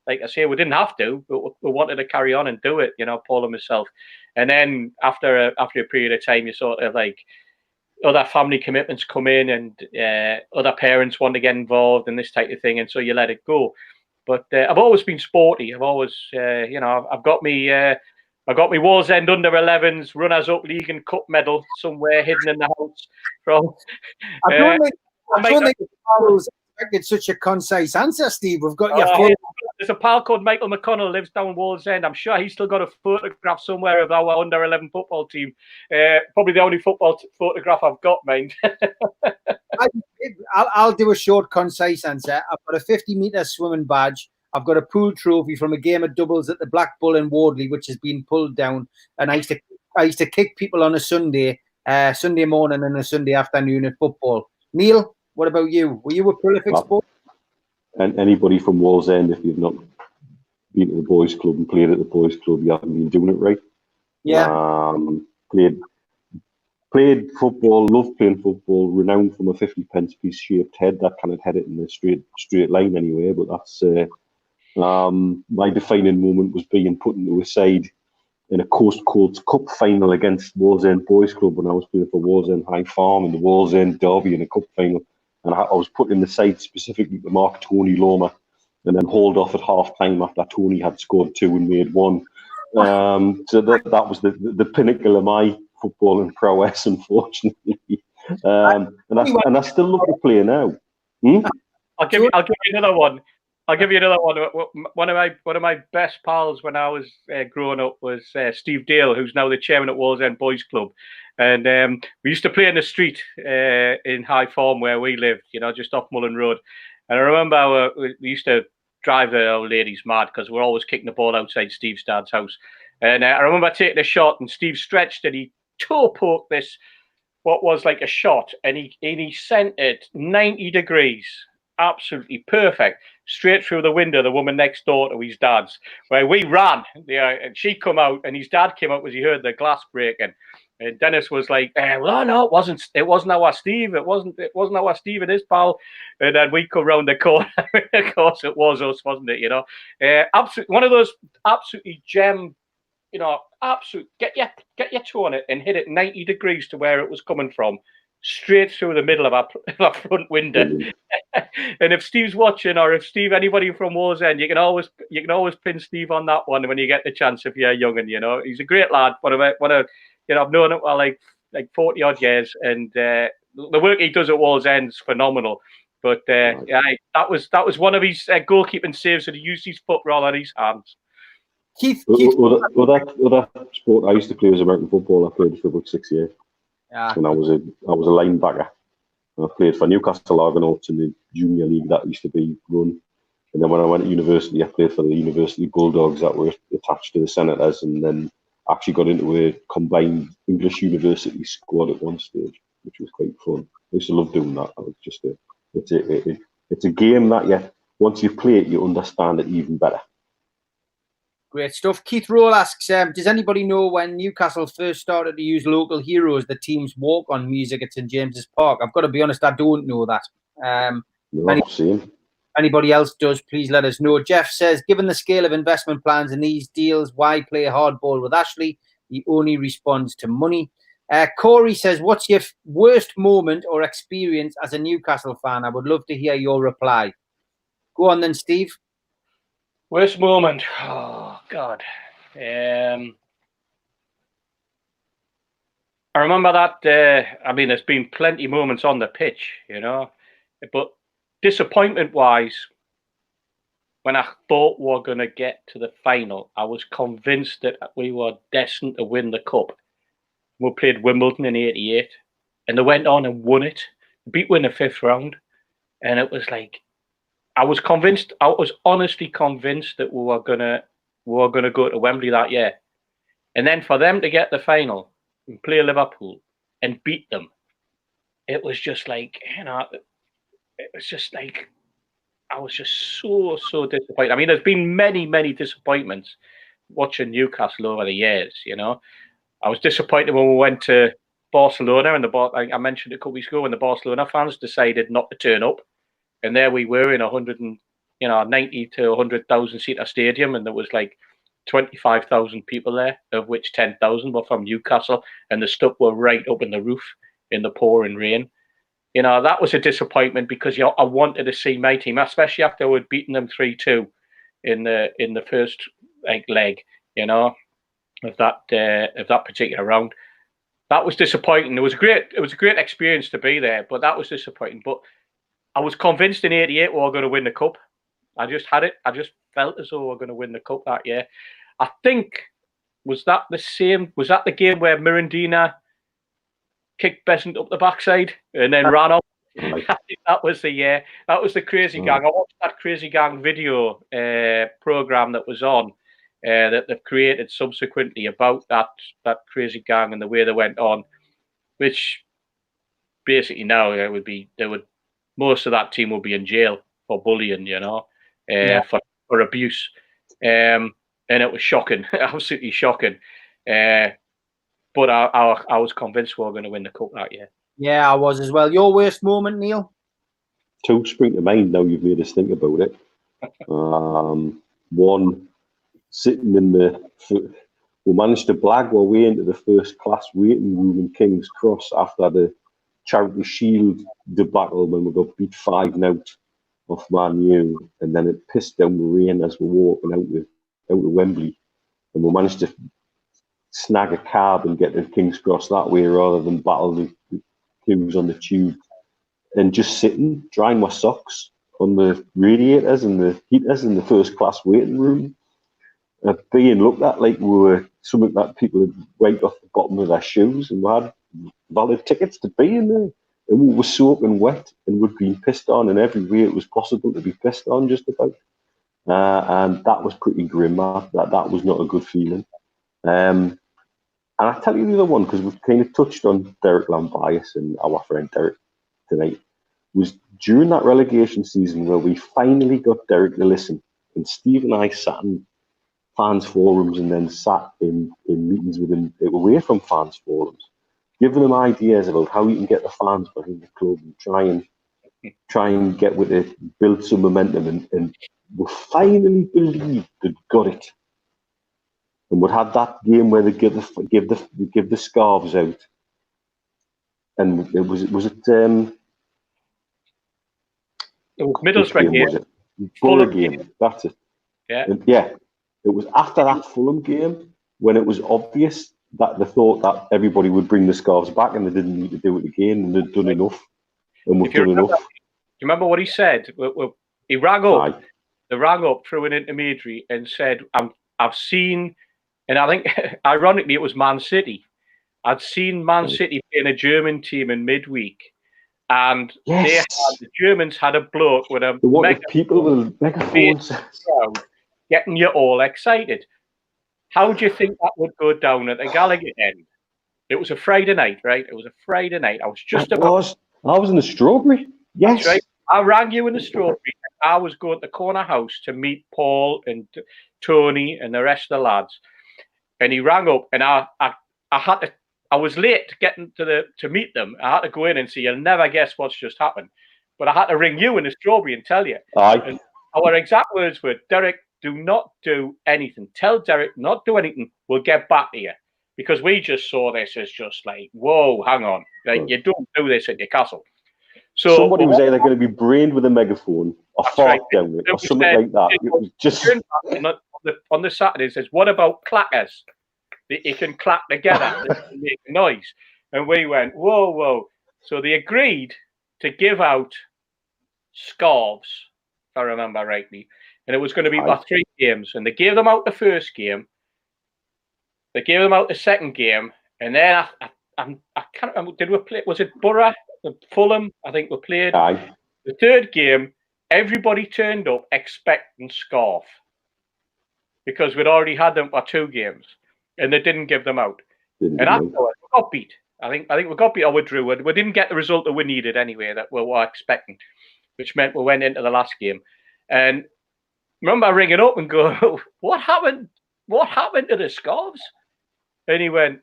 S3: Like I say, we didn't have to, but we wanted to carry on and do it, Paul and myself. And then after a period of time, you sort of like other family commitments come in, and other parents want to get involved in this type of thing, and so you let it go. But I've always been sporty. I've always, I've got me. I got my Wallsend under 11s runners up league and cup medal somewhere hidden in the house. From
S1: I don't think I was expected such a concise answer, Steve. We've got your
S3: there's a pal called Michael McConnell, lives down Wallsend. I'm sure he's still got a photograph somewhere of our under-11 football team. Probably the only photograph I've got, mind.
S1: I'll do a short, concise answer. I've got a 50-metre swimming badge. I've got a pool trophy from a game of doubles at the Black Bull in Wardley, which has been pulled down. And I used to kick people on a Sunday morning and a Sunday afternoon at football. Neil, what about you? Were you a prolific sport?
S2: And anybody from Wallsend, if you've not been to the boys' club and played at the boys' club, you haven't been doing it right.
S1: Yeah.
S2: Played football, loved playing football, renowned for my 50-pence piece shaped head. That kind of had it in a straight line anyway, but that's my defining moment was being put into a side in a Coast Courts Cup final against Wallsend Boys Club when I was playing for Wallsend High Farm in the Wallsend Derby in a cup final. And I was put in the side specifically to mark Tony Loma and then hauled off at half-time after Tony had scored 2 and made 1. So that was the pinnacle of my footballing prowess, unfortunately. And I still love to play now.
S3: I'll give you another one. One of my best pals when I was growing up was Steve Dale, who's now the chairman at Wallsend Boys Club, and we used to play in the street in High Farm where we lived, just off Mullen Road. And I remember we used to drive the old ladies mad because we're always kicking the ball outside Steve's dad's house. And I remember taking a shot, and Steve stretched and he toe poked this, what was like a shot, and he sent it 90 degrees, absolutely perfect, straight through the window, the woman next door to his dad's, where we ran. And she come out, and his dad came out as he heard the glass breaking. And Dennis was like, "Well, no, it wasn't our Steve. It wasn't our Steve and his pal." And then we come round the corner. Of course, it was us, wasn't it? One of those absolutely gem. Absolute get your toe on it and hit it 90 degrees to where it was coming from, straight through the middle of our front window. And if Steve's watching, or if anybody from Wallsend, you can always pin Steve on that one when you get the chance if you're young. And he's a great lad. I've known him for like 40 odd years, and the work he does at Wallsend is phenomenal. But that was one of his goalkeeping saves that he used his foot rather than his hands.
S1: Keith.
S2: Other sport I used to play was American football. I played for about 6 years, and I was a linebacker. And I played for Newcastle Argonauts in the junior league that used to be run. And then when I went to university, I played for the University Bulldogs that were attached to the Senators, and then actually got into a combined English university squad at one stage, which was quite fun. I used to love doing that. It was just it's a game that once you play it, you understand it even better.
S1: Great stuff. Keith Roll asks, does anybody know when Newcastle first started to use local heroes, the team's walk-on music at St James's Park? I've got to be honest, I don't know that. Anybody else does, please let us know. Jeff says, given the scale of investment plans in these deals, why play hardball with Ashley? He only responds to money. Corey says, what's your worst moment or experience as a Newcastle fan? I would love to hear your reply. Go on then, Steve.
S3: Worst moment? Oh, God. I remember that, there's been plenty of moments on the pitch, but disappointment-wise, when I thought we were going to get to the final, I was convinced that we were destined to win the cup. We played Wimbledon in '88, and they went on and won it, beat in the 5th round, and it was like, I was honestly convinced that we were gonna go to Wembley that year, and then for them to get the final and play Liverpool and beat them, it was just like I was just so disappointed. I mean, there's been many disappointments watching Newcastle over the years. I was disappointed when we went to Barcelona, and I mentioned it a couple weeks ago when the Barcelona fans decided not to turn up. And there we were in 90 to 100,000 seater stadium, and there was like 25,000 people there, of which 10,000 were from Newcastle, and the stuff were right up in the roof in the pouring rain. That was a disappointment because I wanted to see my team, especially after we'd beaten them 3-2 in the first leg, of that particular round. That was disappointing. It was a great experience to be there, but that was disappointing. But I was convinced in '88 we were going to win the cup. I just had it. I just felt as though we were going to win the cup that year. I think, was that the game where Mirandina kicked Besant up the backside and then ran off?
S2: Right.
S3: I think that was the year. That was the Crazy Gang. I watched that Crazy Gang video program that was on that they've created subsequently about that Crazy Gang and the way they went on, which basically now most of that team will be in jail for bullying, for abuse, and it was shocking, absolutely shocking. But I was convinced we were going to win the cup that year.
S1: Yeah, I was as well. Your worst moment, Neil?
S2: Two spring to mind now you've made us think about it. One, sitting we managed to blag our way into the first class waiting room in King's Cross after the Charity Shield debacle when we got beat 5-0 off Man U, and then it pissed down the rain as we were walking out of Wembley, and we managed to snag a cab and get to King's Cross that way rather than battle the queues on the tube, and just sitting drying my socks on the radiators and the heaters in the first class waiting room, being looked at like we were something that people had wiped off the bottom of their shoes, and we had valid tickets to be in there, and we were soaking wet and we'd been pissed on in every way it was possible to be pissed on, just about. And that was pretty grim. That was not a good feeling. And I tell you the other one, because we've kind of touched on Derek Lambias and our friend Derek tonight, was during that relegation season where we finally got Derek to listen, and Steve and I sat in fans forums and then sat in meetings with him away from fans forums, giving them ideas about how you can get the fans behind the club and try and get with it, build some momentum, and we finally believed they'd got it. And we'd had that game where they give the scarves out, and it was Middlesbrough
S3: game.
S2: Was it? Fulham game. That's it.
S3: Yeah.
S2: And it was after that Fulham game when it was obvious that they thought that everybody would bring the scarves back and they didn't need to do it again, and they'd done enough, and we've done enough.
S3: Do you remember what he said? He rang up. Aye. They rang up through an intermediary and said, "I've seen," and I think ironically it was Man City. I'd seen Man City playing a German team in midweek, and the Germans had a bloke with a
S2: people with megaphones
S3: getting you all excited. How do you think that would go down at the Gallagher end? It was a Friday night, right? It was a Friday night. I
S2: was in the Strawberry. Yes.
S3: That's right. I rang you in the Strawberry. I was going to the corner house to meet Paul and Tony and the rest of the lads. And he rang up, and I was late to getting to meet them. I had to go in and say, "You'll never guess what's just happened." But I had to ring you in the Strawberry and tell you.
S2: Aye.
S3: And our exact words were, "Derek, do not do anything. Tell Derek not do anything. We'll get back to you." Because we just saw this as just like, whoa, hang on. Like, you don't do this at Newcastle. So
S2: somebody was either going to be brained with a megaphone or fart down it or something like that. It was just
S3: on the Saturday says, "What about clackers? You can clack together and make a noise." And we went, whoa. So they agreed to give out scarves, if I remember rightly. And it was going to be about 3 games. And they gave them out the first game. They gave them out the second game. And then I can't remember, did we play? Was it Borough? Fulham? I think we played.
S2: Aye.
S3: The third game, everybody turned up expecting scarf. Because we'd already had them for 2 games. And they didn't give them out. And afterwards, we got beat. I think we got beat or we drew. We didn't get the result that we needed anyway, that we were expecting. Which meant we went into the last game. And remember ringing up and go, what happened? What happened to the scarves? And he went,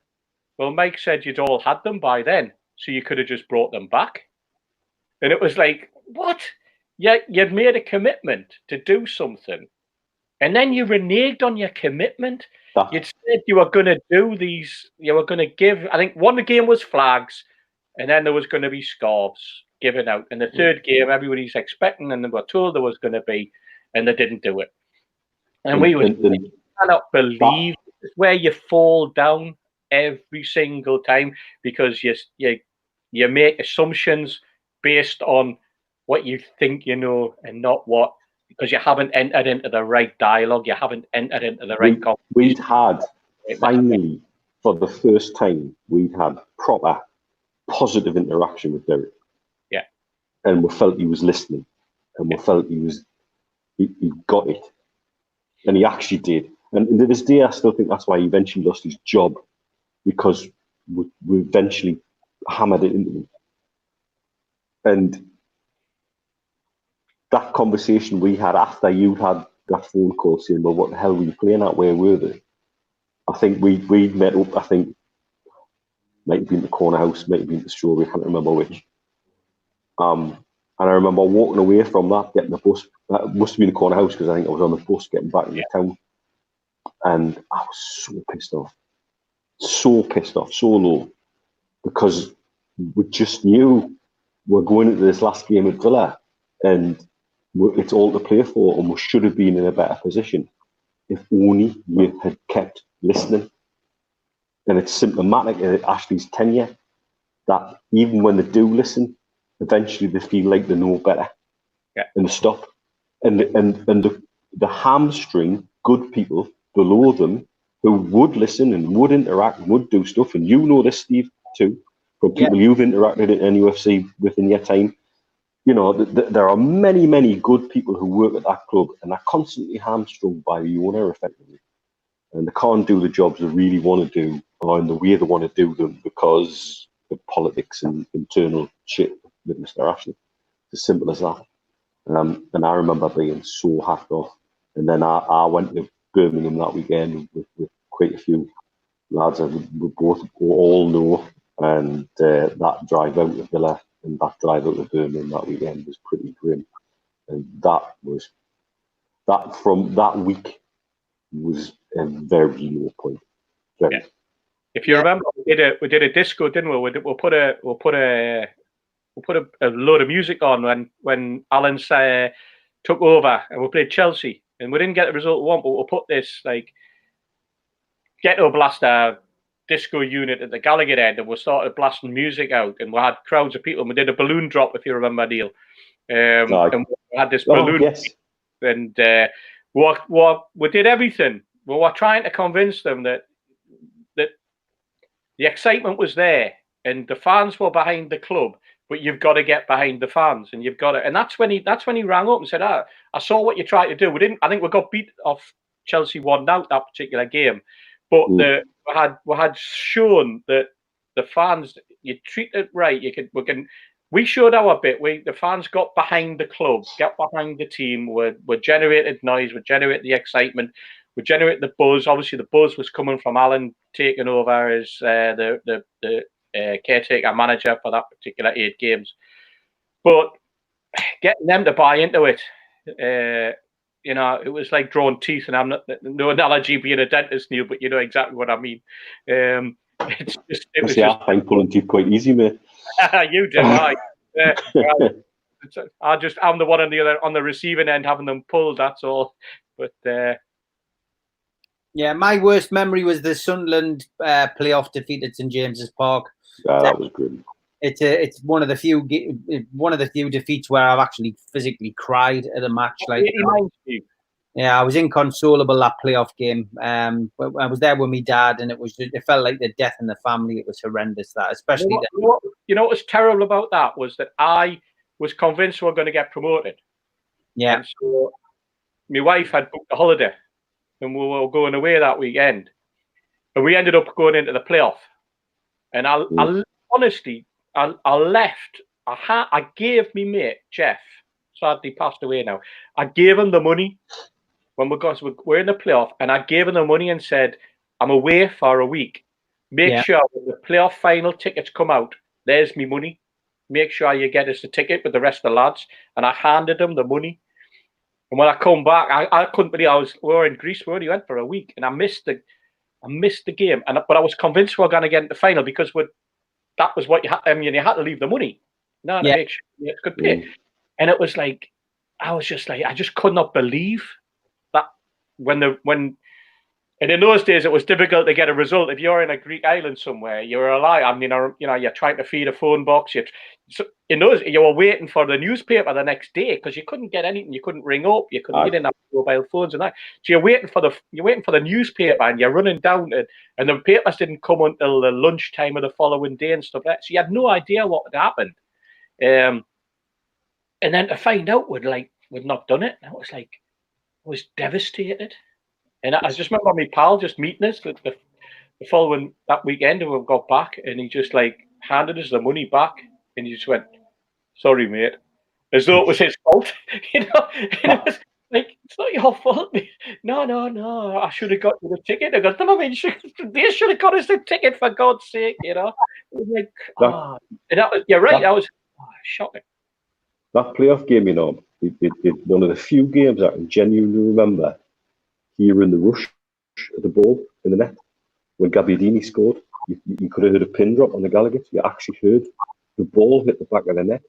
S3: "Well, Mike said you'd all had them by then, so you could have just brought them back." And it was like, what? You'd made a commitment to do something, and then you reneged on your commitment. You'd said you were going to do these, you were going to give, I think one game was flags, and then there was going to be scarves given out. And the third game, everybody's expecting, and they were told there was going to be, and they didn't do it. And we were, you cannot believe where you fall down every single time, because you make assumptions based on what you think you know and not what because you haven't entered into the right dialogue, you haven't entered into the right conversation.
S2: We'd had, finally, for the first time, we'd had proper positive interaction with Derek.
S3: Yeah.
S2: And we felt he was listening, and we felt he got it. And he actually did. And to this day, I still think that's why he eventually lost his job, because we eventually hammered it into him. And that conversation we had after you'd had that phone call saying, well, what the hell were you playing at? Where were they? I think we met up, I think, might have been the corner house, might have been the strawberry, I can't remember which. And I remember walking away from that, getting the bus. That must have been the corner house, because I think I was on the bus getting back into town. And I was so pissed off, so low, because we just knew we're going into this last game at Villa, and it's all to play for, and we should have been in a better position if only you had kept listening. And it's symptomatic in Ashley's tenure that even when they do listen, eventually they feel like they know better, and they stop. And the hamstring good people below them who would listen and would interact and would do stuff. And you know this, Steve, too, from people you've interacted at NUFC within your time. You know, there are many, many good people who work at that club, and are constantly hamstrung by the owner, effectively. And they can't do the jobs they really want to do, or in the way they want to do them, because of politics and internal shit with Mr. Ashley. It's as simple as that. And I remember being so hacked off. And then I went to Birmingham that weekend with quite a few lads that we both all know. And that drive out of Villa and that drive out of Birmingham that weekend was pretty grim. And from that week was a very low point. Very.
S3: If you remember, we did a disco, didn't we? We'll put a load of music on when Alan took over, and we played Chelsea, and we didn't get the result we want, but we'll put this like ghetto blaster disco unit at the Gallagher end, and we started blasting music out, and we had crowds of people, and we did a balloon drop, if you remember, Neil. And we had this balloon, and we did everything. We were trying to convince them that the excitement was there, and the fans were behind the club. But you've got to get behind the fans, and you've got to. And that's when he rang up and said, I saw what you tried to do. We didn't. I think we got beat off Chelsea 1-0 that particular game, but we had shown that the fans, you treat it right. We showed our bit. The fans got behind the club, got behind the team. We generated noise. We generated the excitement. We generated the buzz. Obviously, the buzz was coming from Alan taking over as the caretaker manager for that particular 8 games. But getting them to buy into it, it was like drawing teeth. And I'm not no analogy being a dentist, Neil, but you know exactly what I mean. It's just
S2: I find pulling teeth quite easy, mate.
S3: You do, right? I'm the one on the receiving end having them pulled. That's all. But
S1: yeah, my worst memory was the Sunderland playoff defeat at St James's Park.
S2: Yeah, that was good.
S1: It's one of the few defeats where I've actually physically cried at a match. Like, yeah, I was inconsolable that playoff game. I was there with my dad, and it felt like the death in the family. It was horrendous. That, especially
S3: what was terrible about that was that I was convinced we were going to get promoted.
S1: Yeah.
S3: And so my wife had booked a holiday, and we were going away that weekend, and we ended up going into the playoff. And I honestly left. I gave me mate Jeff, sadly passed away now. I gave him the money when we're in the playoff, and I gave him the money and said, "I'm away for a week. Make sure when the playoff final tickets come out, there's me money. Make sure you get us the ticket with the rest of the lads." And I handed him the money. And when I come back, I couldn't believe we were in Greece. We only went for a week, and I missed the game. But I was convinced we were going to get in the final because that was what you had. I mean, you had to leave the money. To make sure you could pay. And it was like, I was just like, I just could not believe that when And in those days, it was difficult to get a result. If you're in a Greek island somewhere, you're alive. I mean, you're trying to feed a phone box. You were waiting for the newspaper the next day because you couldn't get anything. You couldn't ring up. You didn't have mobile phones and that. So you're waiting for the newspaper, and you're running down, and the papers didn't come until the lunchtime of the following day and stuff like that. So you had no idea what had happened. And then to find out we'd not done it, I was devastated. And I just remember my pal just meeting us the following that weekend, and we got back, and he just handed us the money back, and he just went, "Sorry, mate," as though it was his fault, And it was it's not your fault. No, I should have got you the ticket. I got them. I mean, they should have got us the ticket, for God's sake, It was and that was, you're right. That was shocking.
S2: That playoff game, it's one of the few games I can genuinely remember hearing the rush of the ball in the net. When Gabbiadini scored, you could have heard a pin drop on the Gallagher. You actually heard the ball hit the back of the net.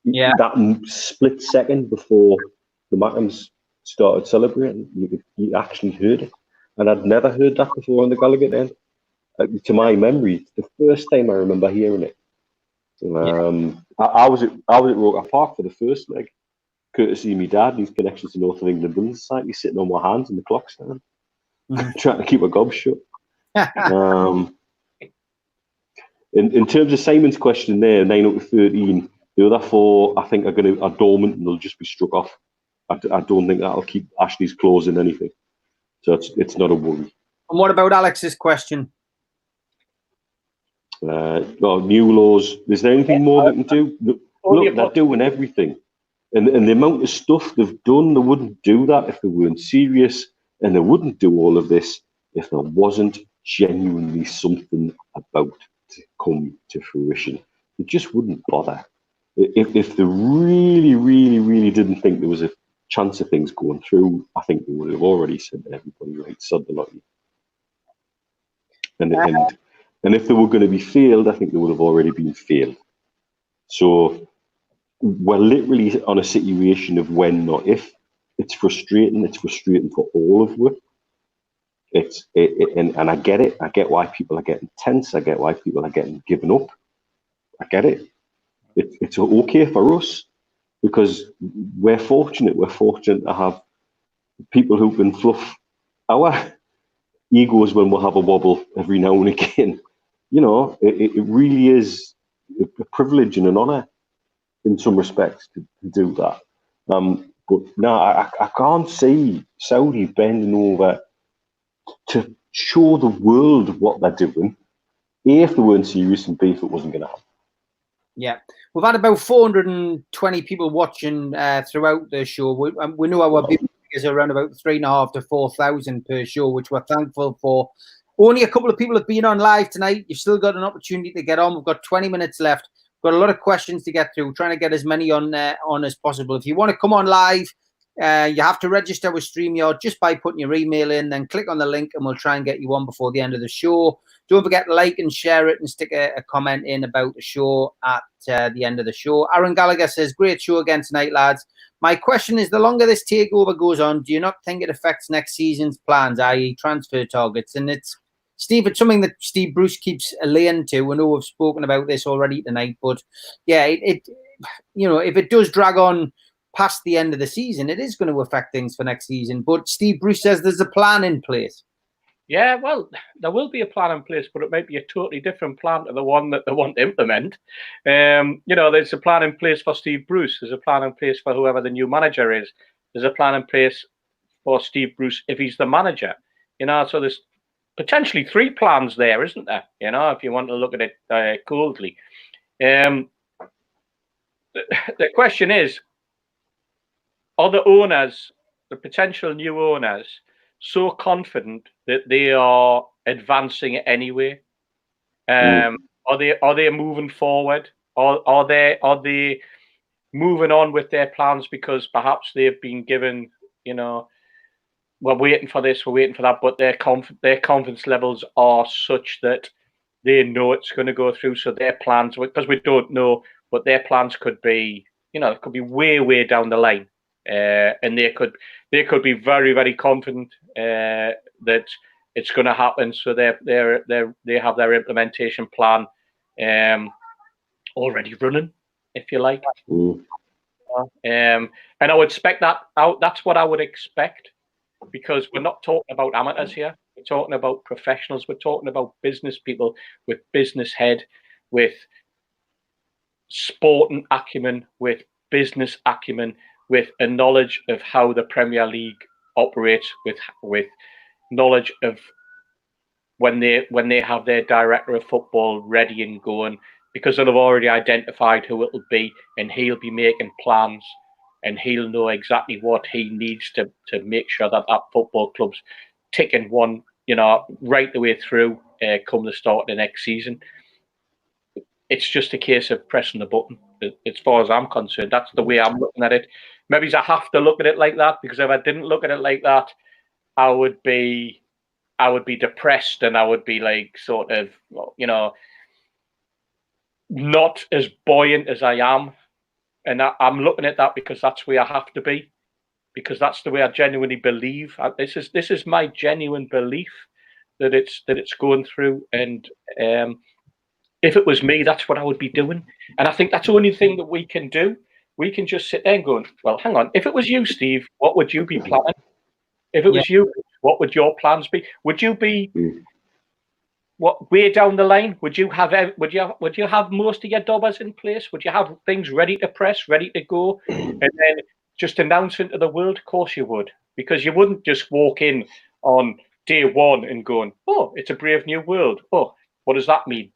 S1: Yeah.
S2: That split second before the Mackhams started celebrating, you actually heard it. And I'd never heard that before on the Gallagher end. To my memory, the first time I remember hearing it. I was at Roker Park for the first leg, courtesy of my dad, his connections to North of England Building Society, sitting on my hands in the clock stand, trying to keep my gob shut. In terms of Simon's question there, 9 out of 13, the other 4 I think are dormant and they'll just be struck off. I don't think that'll keep Ashley's clause in anything. So it's not a worry.
S1: And what about Alex's question?
S2: New laws. Is there anything more they can do? Look, they're doing everything. And the amount of stuff they've done, they wouldn't do that if they weren't serious. And they wouldn't do all of this if there wasn't genuinely something about to come to fruition. They just wouldn't bother. If they really, really, really didn't think there was a chance of things going through, I think they would have already said to everybody, right, sod the lot. And if they were going to be failed, I think they would have already been failed. So we're literally on a situation of when, not if. It's frustrating. It's frustrating for all of us. And I get it. I get why people are getting tense. I get why people are getting given up. I get it. It's okay for us because we're fortunate. We're fortunate to have people who can fluff our egos when we'll have a wobble every now and again. It really is a privilege and an honour in some respects to do that. But no, I can't see Saudi bending over to show the world what they're doing, A, if they weren't serious, and B, if it wasn't going to happen.
S1: Yeah. We've had about 420 people watching throughout the show. We know our viewing figures are around about 3,500 to 4,000 per show, which we're thankful for. Only a couple of people have been on live tonight. You've still got an opportunity to get on. We've got 20 minutes left. We've got a lot of questions to get through. We're trying to get as many on as possible. If you want to come on live, you have to register with StreamYard just by putting your email in, then click on the link and we'll try and get you on before the end of the show. Don't forget to like and share it and stick a comment in about the show at the end of the show. Aaron Gallagher says, great show again tonight, lads. My question is, the longer this takeover goes on, do you not think it affects next season's plans, i.e. transfer targets? And it's something that Steve Bruce keeps laying to. I know we've spoken about this already tonight, but yeah, if it does drag on past the end of the season, it is going to affect things for next season. But Steve Bruce says there's a plan in place.
S3: Yeah, well, there will be a plan in place, but it might be a totally different plan to the one that they want to implement. There's a plan in place for Steve Bruce. There's a plan in place for whoever the new manager is. There's a plan in place for Steve Bruce if he's the manager. So there's potentially 3 plans there, isn't there? If you want to look at it coldly. The question is, are the owners, the potential new owners, so confident that they are advancing it anyway? Are they moving forward? Are they moving on with their plans because perhaps they've been given, we're waiting for this, we're waiting for that, but their confidence levels are such that they know it's going to go through. So their plans, because we don't know, but their plans could be, it could be way, way down the line. and they could be very, very confident that it's going to happen. So they have their implementation plan already running, if you like. And I would expect that out. That's what I would expect, because we're not talking about amateurs here. We're talking about professionals. We're talking about business people with business head, with sporting acumen, with business acumen, with a knowledge of how the Premier League operates, with knowledge of when they have their director of football ready and going, because they'll have already identified who it'll be, and he'll be making plans, and he'll know exactly what he needs to make sure that football club's ticking one, right the way through come the start of the next season. It's just a case of pressing the button. As far as I'm concerned, that's the way I'm looking at it. Maybe I have to look at it like that, because if I didn't look at it like that, I would be depressed, and I would be like sort of, not as buoyant as I am. And I'm looking at that because that's where I have to be, because that's the way I genuinely believe. This is my genuine belief that it's going through. And if it was me, that's what I would be doing. And I think that's the only thing that we can do. We can just sit there and go, well, hang on. If it was you, Steve, what would you be planning? If it was you, what would your plans be? Would you be way down the line? Would you have most of your dobbers in place? Would you have things ready to press, ready to go, and then just announce into the world? Of course you would, because you wouldn't just walk in on day one and going, oh, it's a brave new world. Oh, what does that mean?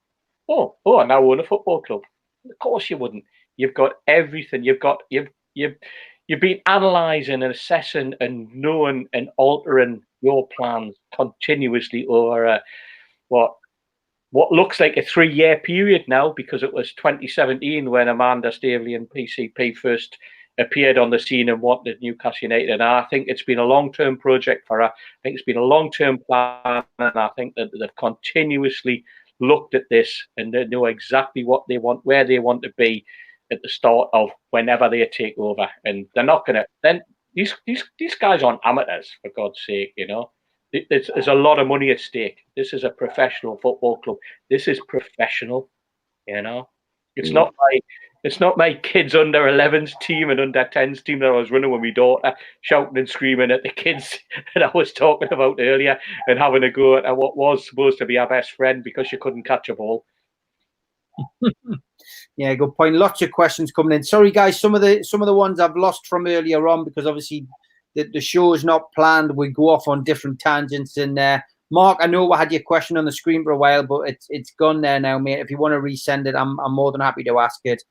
S3: Oh, I now own a football club. Of course you wouldn't. You've got everything. You've been analysing and assessing and knowing and altering your plans continuously over what looks like a 3-year period now, because it was 2017 when Amanda Staveley and PCP first appeared on the scene and wanted Newcastle United. And I think it's been a long-term project for her. I think it's been a long-term plan, and I think that they've continuously looked at this and they know exactly what they want, where they want to be at the start of whenever they take over. And they're not going to. Then these guys aren't amateurs, for God's sake, There's a lot of money at stake. This is a professional football club. This is professional, It's not my kids under 11s team and under 10s team that I was running with my daughter, shouting and screaming at the kids that I was talking about earlier, and having a go at what was supposed to be our best friend because she couldn't catch a ball.
S1: Yeah, good point. Lots of questions coming in. Sorry, guys, some of the ones I've lost from earlier on, because obviously the show is not planned. We go off on different tangents. And Mark, I know I had your question on the screen for a while, but it's gone there now, mate. If you want to resend it, I'm more than happy to ask it.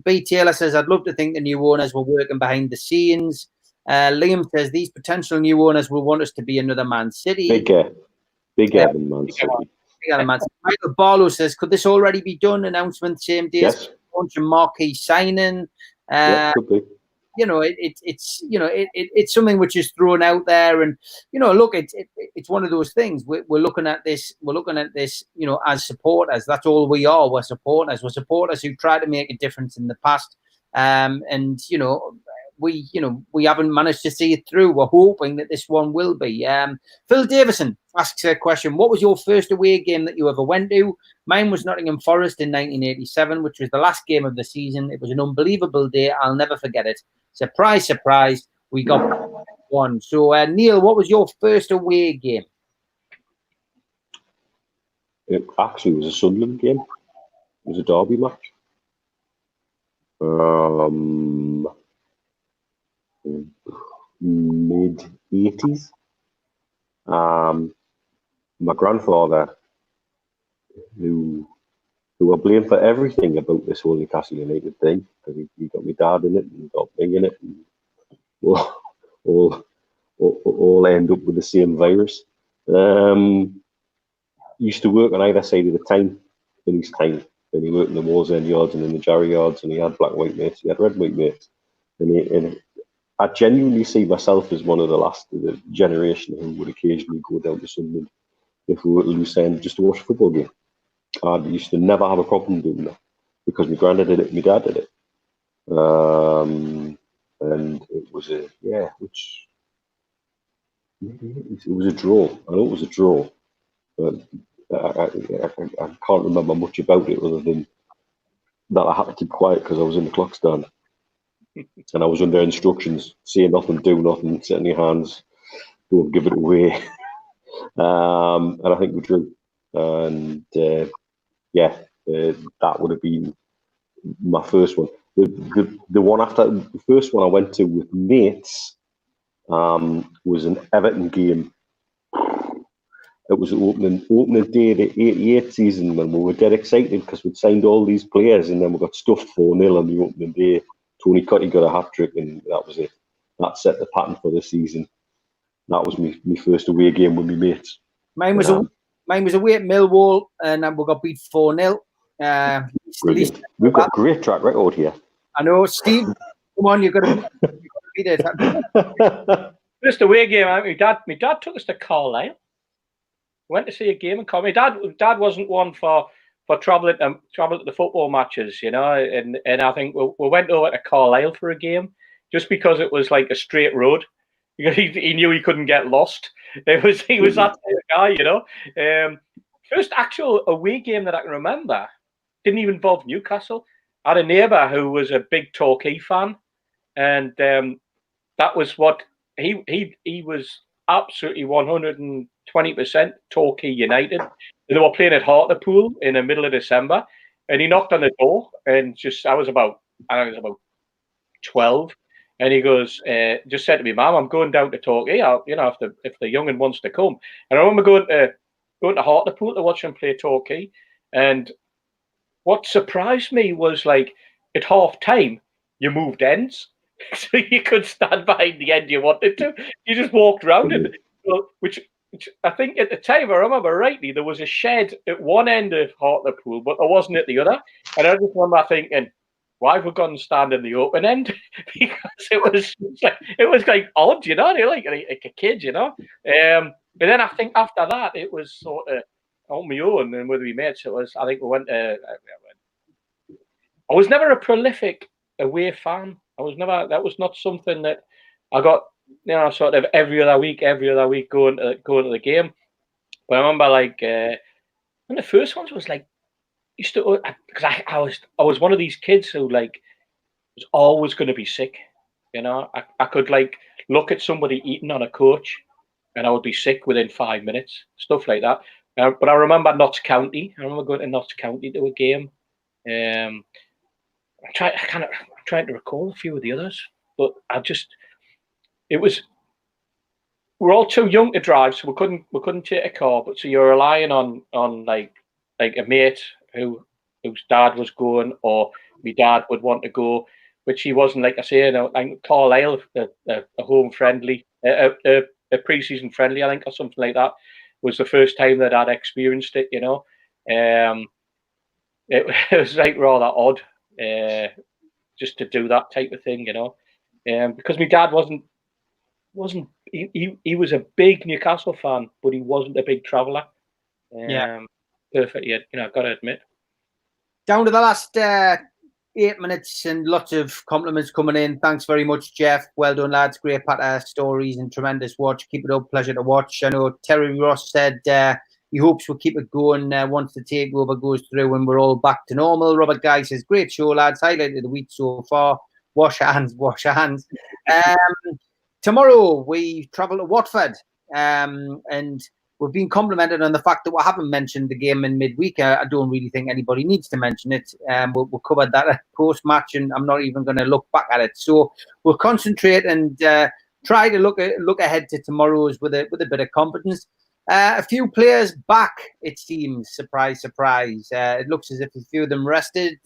S1: B. Taylor says, I'd love to think the new owners were working behind the scenes. Liam says, these potential new owners will want us to be another Man City.
S2: Bigger than Man City.
S1: Michael Barlow says, could this already be done? Announcement same day as launch and marquee signing.
S2: Could be.
S1: It's something which is thrown out there, and look, it's one of those things. We're looking at this. We're looking at this, as supporters. That's all we are. We're supporters. We're supporters who try to make a difference in the past, and we haven't managed to see it through. We're hoping that this one will be. Phil Davison asks a question. What was your first away game that you ever went to? Mine was Nottingham Forest in 1987, which was the last game of the season. It was an unbelievable day. I'll never forget it. Surprise, surprise. We got one. So, Neil, what was your first away game?
S2: It actually was a Sunderland game. It was a derby match. Mid-80s. My grandfather, who I blame for everything about this whole Newcastle United thing, because he got my dad in it and got me in it, and all end up with the same virus. Used to work on either side of the town in his time, and he worked in the Wallsend yards and in the Jarry yards, and he had black white mates, he had red white mates, and I genuinely see myself as one of the last of the generation who would occasionally go down to Sunderland if we were at loose end just to watch a football game. I used to never have a problem doing that because my granddad did it, my dad did it. and it was a draw. I know it was a draw, but I can't remember much about it other than that I had to keep quiet because I was in the clock stand and I was under instructions: say nothing, do nothing, sit in your hands, don't give it away. And I think we drew, and that would have been my first one. The one after the first one I went to with mates was an Everton game. It was opening day of the 88 season when we were dead excited because we'd signed all these players and then we got stuffed 4-0 on the opening day. Tony Cotty got a hat-trick and that was it. That set the pattern for the season. That was my first away game with my mates.
S1: Mine was away at Millwall and we got beat 4-0.
S2: Brilliant. We've got a great track record here.
S1: I know, Steve. Come on, you've got to beat it.
S3: First away game, my dad took us to Carlisle. Went to see a game and call. My dad wasn't one for traveling to the football matches, and I think we went over to Carlisle for a game just because it was like a straight road. Because he knew he couldn't get lost. He was that type of guy, First actual away game that I can remember didn't even involve Newcastle. I had a neighbour who was a big Torquay fan, and that was what he was absolutely 120% Torquay United. They were playing at Hartlepool in the middle of December, and he knocked on the door, and I was about 12, and he goes, just said to me, "Mum, I'm going down to Torquay. If the young'un wants to come." And I remember going to Hartlepool to watch him play Torquay, and what surprised me was like at half time you moved ends. So you could stand behind the end you wanted to. You just walked around it, which I think at the time, I remember rightly, there was a shed at one end of Hartlepool, but there wasn't at the other. And I just remember thinking, why have we gone and stand in the open end? Because it was like odd, like a kid, And then I think after that, it was sort of on my own and with my mates. I think we went to. I was never a prolific away fan. That was not something that I got, sort of every other week going to the game. But I remember like one of the first ones was like used to, because I was one of these kids who like was always going to be sick. I could like look at somebody eating on a coach, and I would be sick within 5 minutes, stuff like that. But I remember Notts County. I remember going to Notts County to a game. I'm trying to recall a few of the others, but we're all too young to drive, so we couldn't take a car. But so you're relying on like a mate whose dad was going, or my dad would want to go, which he wasn't. Like I say, like Carlisle, a home friendly, a pre-season friendly, I think, or something like that, was the first time that I'd experienced it. It was like rather odd. Just to do that type of thing, because my dad wasn't. He was a big Newcastle fan, but he wasn't a big traveller. Perfect. Yeah, I've got to admit.
S1: Down to the last 8 minutes, and lots of compliments coming in. Thanks very much, Jeff. Well done, lads. Great patter stories and tremendous watch. Keep it up. Pleasure to watch. I know Terry Ross said he hopes we'll keep it going once the takeover goes through and we're all back to normal. Robert Guy says, great show, lads. Highlight of the week so far. Wash your hands, wash your hands. Tomorrow, we travel to Watford, and we've been complimented on the fact that we haven't mentioned the game in midweek. I don't really think anybody needs to mention it. We'll cover that post-match, and I'm not even going to look back at it. So we'll concentrate and try to look ahead to tomorrow's with a bit of confidence. A few players back, it seems. Surprise, surprise. It looks as if a few of them rested.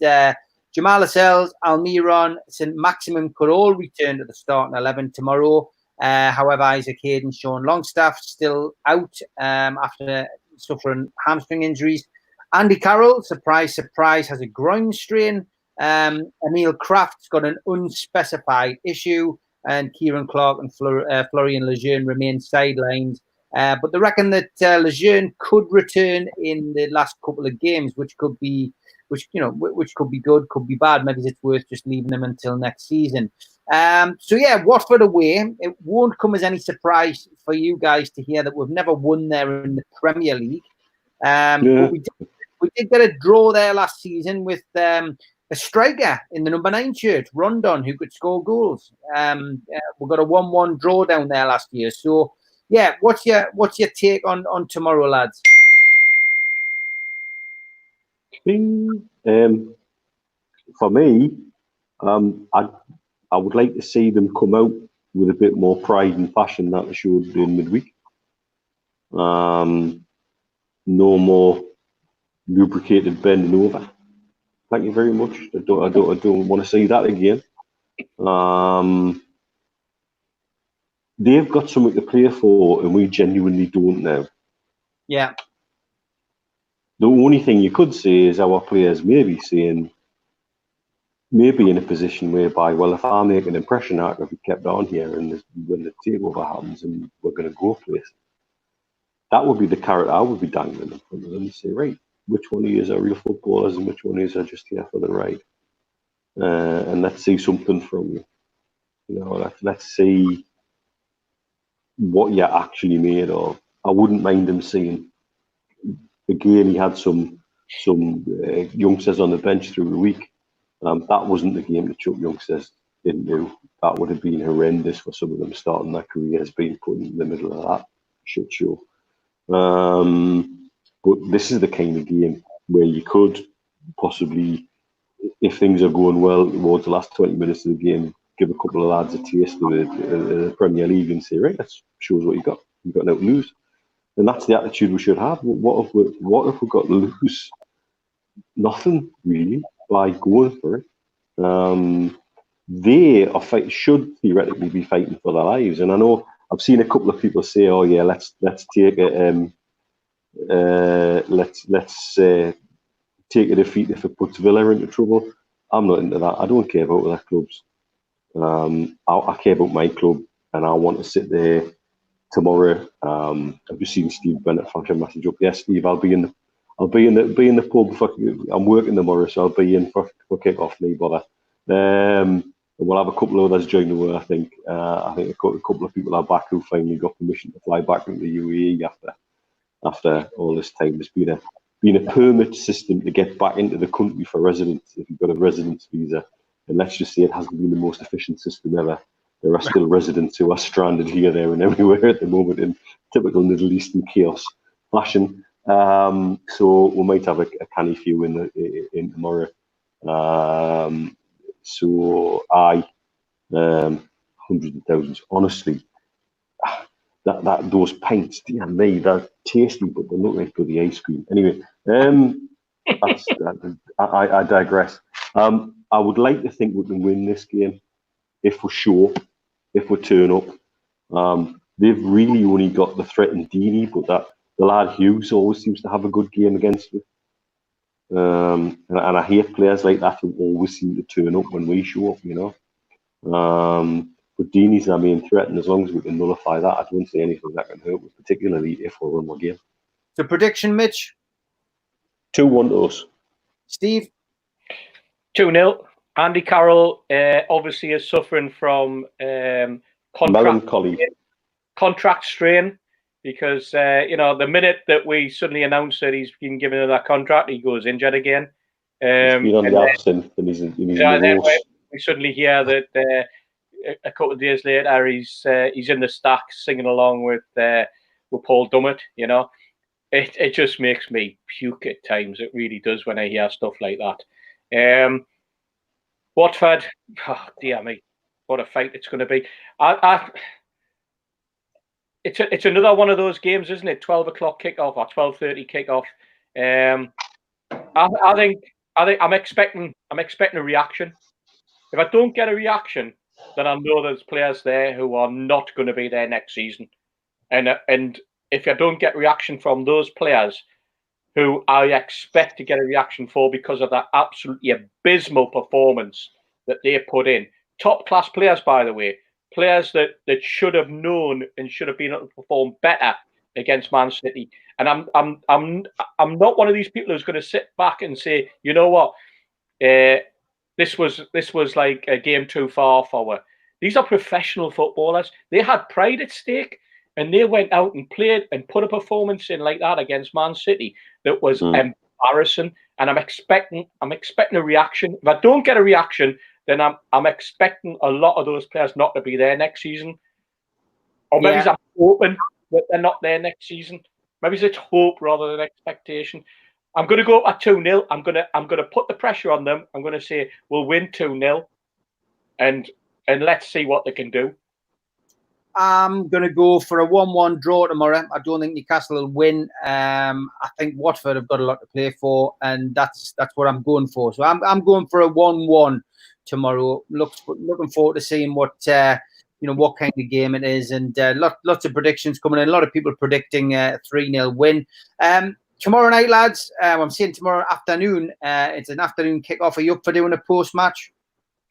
S1: Jamal Lascelles, Almiron, St. Maximin could all return to the starting 11 tomorrow. However, Isaac Hayden, Sean Longstaff still out after suffering hamstring injuries. Andy Carroll, surprise, surprise, has a groin strain. Emil Kraft's got an unspecified issue. And Kieran Clark and Florian Lejeune remain sidelined. But they reckon that Lejeune could return in the last couple of games, which could be good, could be bad. Maybe it's worth just leaving him until next season. So yeah, Watford away. It won't come as any surprise for you guys to hear that we've never won there in the Premier League. But we did get a draw there last season with a striker in the number 9 shirt, Rondon, who could score goals. We got a 1-1 draw down there last year. So yeah, what's your take on tomorrow, lads?
S2: For me, I would like to see them come out with a bit more pride and passion that they showed in midweek. No more lubricated bending over. Thank you very much. I don't want to see that again. They've got something to play for, and we genuinely don't now.
S1: Yeah.
S2: The only thing you could say is our players maybe in a position whereby, well, if I make an impression out of it, kept on here, and when the takeover happens and we're going to go places, that would be the carrot I would be dangling in front of them and say, right, which one of you are real footballers and which one of you are just here for the ride? And let's see something from you. You know, let's see what you're actually made of. I wouldn't mind them seeing. Again, he had some youngsters on the bench through the week. That wasn't the game to chuck youngsters into. That would have been horrendous for some of them starting their careers being put in the middle of that shit show. But this is the kind of game where you could possibly, if things are going well towards the last 20 minutes of the game, give a couple of lads a taste of the Premier League and say, right, let's show us what you got. You've got nothing to lose. And that's the attitude we should have. What if we've got to lose? Nothing, really, by going for it. They should theoretically be fighting for their lives. And I know I've seen a couple of people say, "Oh yeah, let's take it. Let's take a defeat if it puts Villa into trouble." I'm not into that. I don't care about other clubs. I care about my club, and I want to sit there tomorrow. I've just seen Steve Bennett flash a message up. Yes, Steve, I'll be in the pub. I'm working tomorrow, so I'll be in for kick-off. No bother. And we'll have a couple of others join the way. I think a couple of people are back who finally got permission to fly back into the UAE after all this time. There's been a permit system to get back into the country for residents if you've got a residence visa. And let's just say it hasn't been the most efficient system ever. There are still residents who are stranded here, there, and everywhere at the moment in typical Middle Eastern chaos fashion. So we might have a canny few in tomorrow. So hundreds of thousands. Honestly, those pints, dear me, they're tasty, but they look like bloody ice cream. Anyway, I digress. I would like to think we can win this game if we're sure, if we turn up. They've really only got the threat in Deeney, but the lad Hughes always seems to have a good game against me. And I hate players like that who always seem to turn up when we show up, you know. But Deeney's our main threat, and as long as we can nullify that, I don't see anything that can hurt us, particularly if we run our game.
S1: So prediction, Mitch?
S2: 2-1 to us.
S1: Steve?
S3: 2-0. Andy Carroll obviously is suffering from contract strain because, the minute that we suddenly announce that he's been given that contract, he goes injured again.
S2: He's been on the absent and he's in the
S3: we suddenly hear that a couple of days later he's in the stacks singing along with Paul Dummett, you know. It just makes me puke at times. It really does when I hear stuff like that. Watford, oh dear me, what a fight it's going to be. It's another one of those games, isn't it? 12 o'clock kickoff or 12:30 kickoff. I think I'm expecting a reaction. If I don't get a reaction, then I know there's players there who are not going to be there next season. And if I don't get reaction from those players who I expect to get a reaction for because of that absolutely abysmal performance that they put in. Top class players, by the way. Players that should have known and should have been able to perform better against Man City. And I'm not one of these people who's going to sit back and say, you know what, this was like a game too far forward. These are professional footballers. They had pride at stake, and they went out and played and put a performance in like that against Man City that was embarrassing. And I'm expecting a reaction. If I don't get a reaction, then I'm expecting a lot of those players not to be there next season. Or maybe I'm hoping that they're not there next season. Maybe it's hope rather than expectation. I'm going to go at 2-0. I'm going to put the pressure on them. I'm going to say we'll win 2-0, and let's see what they can do.
S1: I'm going to go for a 1-1 draw tomorrow. I don't think Newcastle will win. I think Watford have got a lot to play for, and that's what I'm going for. So I'm going for a 1-1 tomorrow. Looking forward to seeing what what kind of game it is, and lots of predictions coming in. A lot of people predicting a 3-0 win. Tomorrow night, lads. I'm saying tomorrow afternoon. It's an afternoon kickoff. Are you up for doing a post match?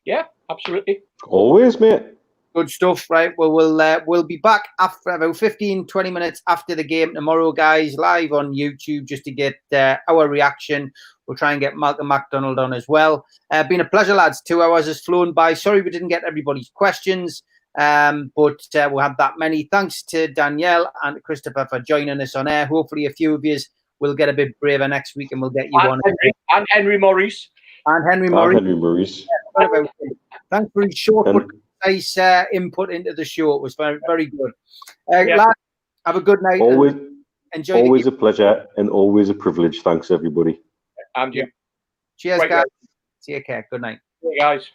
S3: Yeah, absolutely.
S2: Always, mate.
S1: Good stuff, right? Well, we'll be back after about 15-20 minutes after the game tomorrow, guys, live on YouTube just to get our reaction. We'll try and get Malcolm MacDonald on as well. Been a pleasure, lads. 2 hours has flown by. Sorry we didn't get everybody's questions, but we'll have that many. Thanks to Danielle and Christopher for joining us on air. Hopefully a few of you will get a bit braver next week and we'll get you on.
S3: And Henry Maurice.
S1: And Henry Maurice. Yeah, thanks for his short but nice input into the show. It was very, very good. Lads, have a good night.
S2: Always a pleasure and always a privilege. Thanks, everybody.
S3: And you.
S1: Cheers, guys. See you, care. Good night.
S3: Hey, guys.